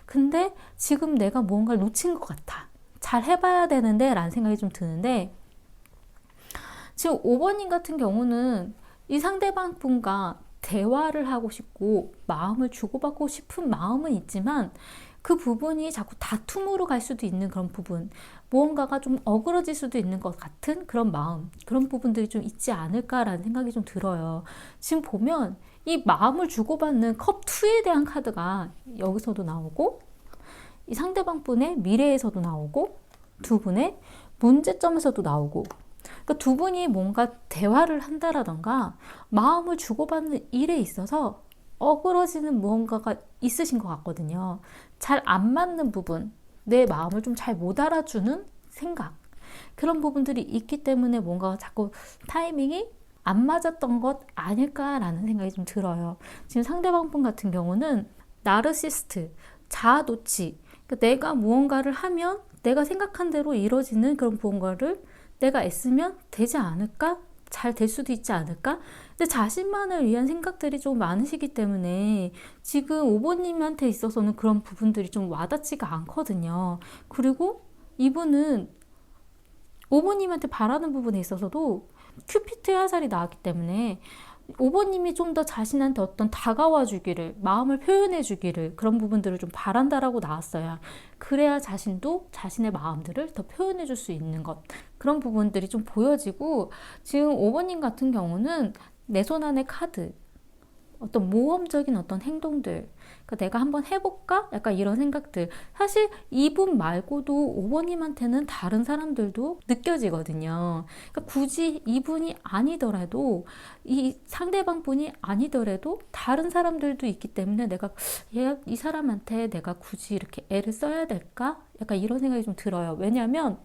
Speaker 1: 근데 지금 내가 무언가를 놓친 것 같아. 잘 해봐야 되는데 라는 생각이 좀 드는데, 지금 5번님 같은 경우는 이 상대방 분과 대화를 하고 싶고 마음을 주고받고 싶은 마음은 있지만, 그 부분이 자꾸 다툼으로 갈 수도 있는 그런 부분, 무언가가 좀 어그러질 수도 있는 것 같은 그런 마음, 그런 부분들이 좀 있지 않을까라는 생각이 좀 들어요. 지금 보면 이 마음을 주고받는 컵2에 대한 카드가 여기서도 나오고, 이 상대방 분의 미래에서도 나오고, 두 분의 문제점에서도 나오고, 그러니까 두 분이 뭔가 대화를 한다라던가 마음을 주고받는 일에 있어서 어그러지는 무언가가 있으신 것 같거든요. 잘 안 맞는 부분, 내 마음을 좀 잘 못 알아주는 생각, 그런 부분들이 있기 때문에 뭔가 자꾸 타이밍이 안 맞았던 것 아닐까라는 생각이 좀 들어요. 지금 상대방 분 같은 경우는 나르시스트, 자아도취, 그러니까 내가 무언가를 하면 내가 생각한 대로 이루어지는 그런 무언가를 내가 애쓰면 되지 않을까? 잘 될 수도 있지 않을까? 근데 자신만을 위한 생각들이 좀 많으시기 때문에 지금 5번님한테 있어서는 그런 부분들이 좀 와닿지가 않거든요. 그리고 이분은 5번님한테 바라는 부분에 있어서도 큐피트의 화살이 나왔기 때문에 5번님이 좀 더 자신한테 어떤 다가와 주기를, 마음을 표현해 주기를, 그런 부분들을 좀 바란다라고 나왔어요. 그래야 자신도 자신의 마음들을 더 표현해 줄 수 있는 것, 그런 부분들이 좀 보여지고, 지금 5번님 같은 경우는 내 손 안의 카드, 어떤 모험적인 어떤 행동들, 그러니까 내가 한번 해볼까? 약간 이런 생각들. 사실 이분 말고도 5번님한테는 다른 사람들도 느껴지거든요. 그러니까 굳이 이분이 아니더라도, 이 상대방 분이 아니더라도 다른 사람들도 있기 때문에 내가 이 사람한테 내가 굳이 이렇게 애를 써야 될까? 약간 이런 생각이 좀 들어요. 왜냐하면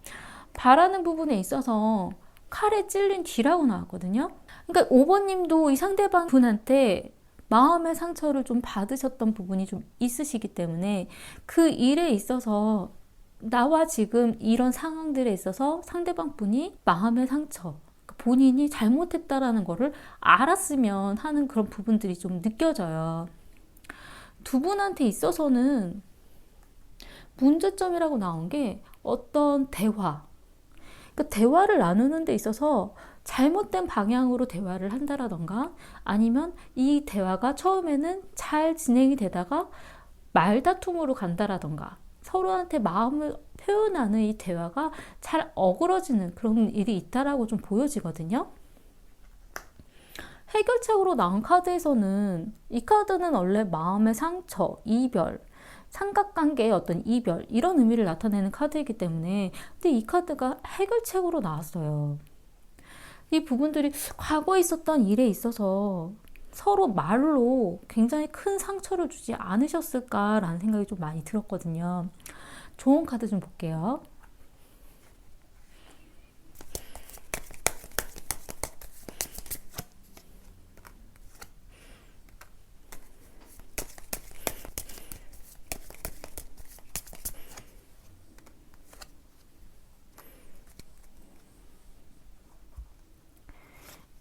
Speaker 1: 바라는 부분에 있어서 칼에 찔린 뒤라고 나왔거든요. 그러니까 5번님도 이 상대방 분한테 마음의 상처를 좀 받으셨던 부분이 좀 있으시기 때문에 그 일에 있어서, 나와 지금 이런 상황들에 있어서 상대방 분이 마음의 상처, 본인이 잘못했다라는 거를 알았으면 하는 그런 부분들이 좀 느껴져요. 두 분한테 있어서는 문제점이라고 나온 게 어떤 대화, 그러니까 대화를 나누는 데 있어서 잘못된 방향으로 대화를 한다라던가, 아니면 이 대화가 처음에는 잘 진행이 되다가 말다툼으로 간다라던가, 서로한테 마음을 표현하는 이 대화가 잘 어그러지는 그런 일이 있다라고 좀 보여지거든요. 해결책으로 나온 카드에서는 이 카드는 원래 마음의 상처, 이별, 삼각관계의 어떤 이별 이런 의미를 나타내는 카드이기 때문에 근데 이 카드가 해결책으로 나왔어요. 이 부분들이 과거에 있었던 일에 있어서 서로 말로 굉장히 큰 상처를 주지 않으셨을까라는 생각이 좀 많이 들었거든요. 좋은 카드 좀 볼게요.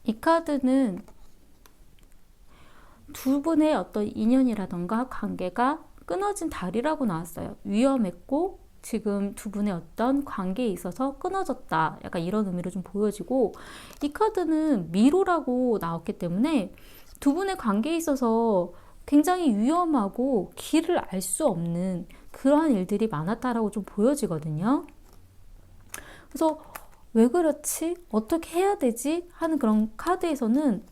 Speaker 1: 이 카드는 두 분의 어떤 인연이라던가 관계가 끊어진 달이라고 나왔어요. 위험했고 지금 두 분의 어떤 관계에 있어서 끊어졌다. 약간 이런 의미로 좀 보여지고 이 카드는 미로라고 나왔기 때문에 두 분의 관계에 있어서 굉장히 위험하고 길을 알 수 없는 그러한 일들이 많았다라고 좀 보여지거든요. 그래서 왜 그렇지? 어떻게 해야 되지? 하는 그런 카드에서는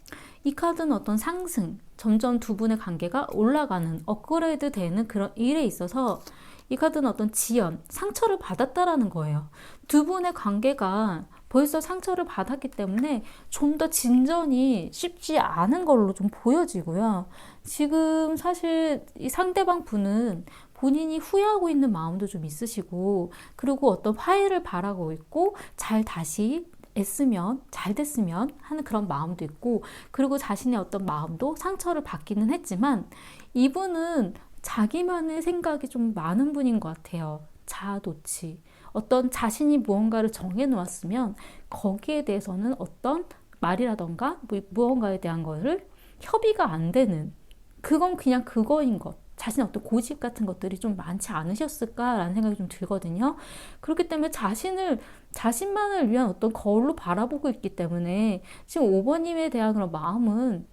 Speaker 1: 이 카드는 어떤 상승, 점점 두 분의 관계가 올라가는, 업그레이드 되는 그런 일에 있어서 이 카드는 어떤 지연, 상처를 받았다라는 거예요. 두 분의 관계가 벌써 상처를 받았기 때문에 좀 더 진전이 쉽지 않은 걸로 좀 보여지고요. 지금 사실 이 상대방 분은 본인이 후회하고 있는 마음도 좀 있으시고, 그리고 어떤 화해를 바라고 있고, 다시 애쓰면 잘 됐으면 하는 그런 마음도 있고, 그리고 자신의 어떤 마음도 상처를 받기는 했지만 이분은 자기만의 생각이 좀 많은 분인 것 같아요. 자아도취. 어떤 자신이 무언가를 정해 놓았으면 거기에 대해서는 어떤 말이라던가 무언가에 대한 거를 협의가 안 되는, 그건 그냥 그거인 것. 자신의 어떤 고집 같은 것들이 좀 많지 않으셨을까라는 생각이 좀 들거든요. 그렇기 때문에 자신만을 위한 어떤 거울로 바라보고 있기 때문에 지금 5번님에 대한 그런 마음은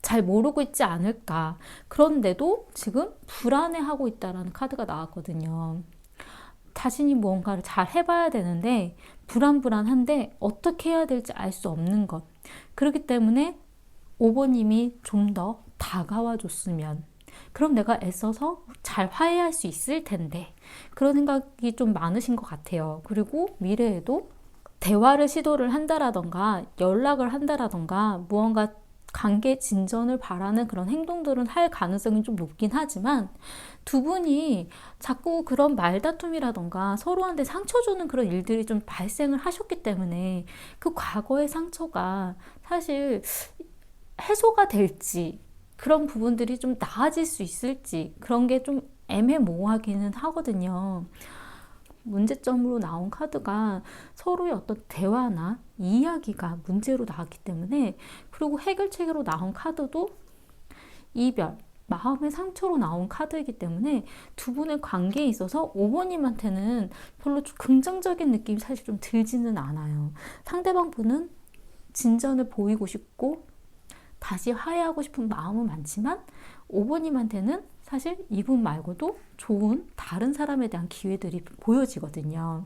Speaker 1: 잘 모르고 있지 않을까. 그런데도 지금 불안해하고 있다라는 카드가 나왔거든요. 자신이 무언가를 잘 해봐야 되는데 불안한데 어떻게 해야 될지 알 수 없는 것. 그렇기 때문에 5번님이 좀 더 다가와 줬으면, 그럼 내가 애써서 잘 화해할 수 있을 텐데, 그런 생각이 좀 많으신 것 같아요. 그리고 미래에도 대화를 시도를 한다라던가 연락을 한다라던가 무언가 관계 진전을 바라는 그런 행동들은 할 가능성이 좀 높긴 하지만 두 분이 자꾸 그런 말다툼이라던가 서로한테 상처 주는 그런 일들이 좀 발생을 하셨기 때문에 그 과거의 상처가 사실 해소가 될지, 그런 부분들이 좀 나아질 수 있을지, 그런 게 좀 애매모호하기는 하거든요. 문제점으로 나온 카드가 서로의 어떤 대화나 이야기가 문제로 나왔기 때문에, 그리고 해결책으로 나온 카드도 이별, 마음의 상처로 나온 카드이기 때문에 두 분의 관계에 있어서 5번님한테는 별로 좀 긍정적인 느낌이 사실 좀 들지는 않아요. 상대방 분은 진전을 보이고 싶고 다시 화해하고 싶은 마음은 많지만 5번님한테는 사실 이분 말고도 좋은 다른 사람에 대한 기회들이 보여지거든요.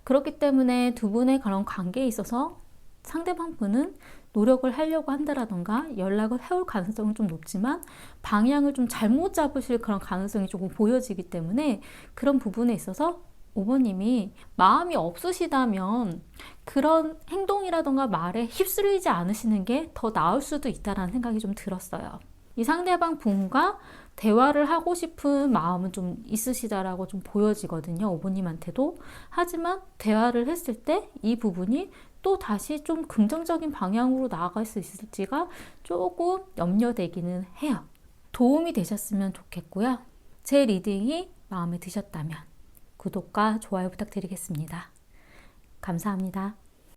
Speaker 1: 그렇기 때문에 두 분의 그런 관계에 있어서 상대방 분은 노력을 하려고 한다라던가 연락을 해올 가능성은 좀 높지만 방향을 좀 잘못 잡으실 그런 가능성이 조금 보여지기 때문에 그런 부분에 있어서 5번님이 마음이 없으시다면 그런 행동이라던가 말에 휩쓸리지 않으시는 게 더 나을 수도 있다는 생각이 좀 들었어요. 이 상대방 분과 대화를 하고 싶은 마음은 좀 있으시다라고 좀 보여지거든요. 5번님한테도. 하지만 대화를 했을 때 이 부분이 또 다시 좀 긍정적인 방향으로 나아갈 수 있을지가 조금 염려되기는 해요. 도움이 되셨으면 좋겠고요. 제 리딩이 마음에 드셨다면 구독과 좋아요 부탁드리겠습니다. 감사합니다.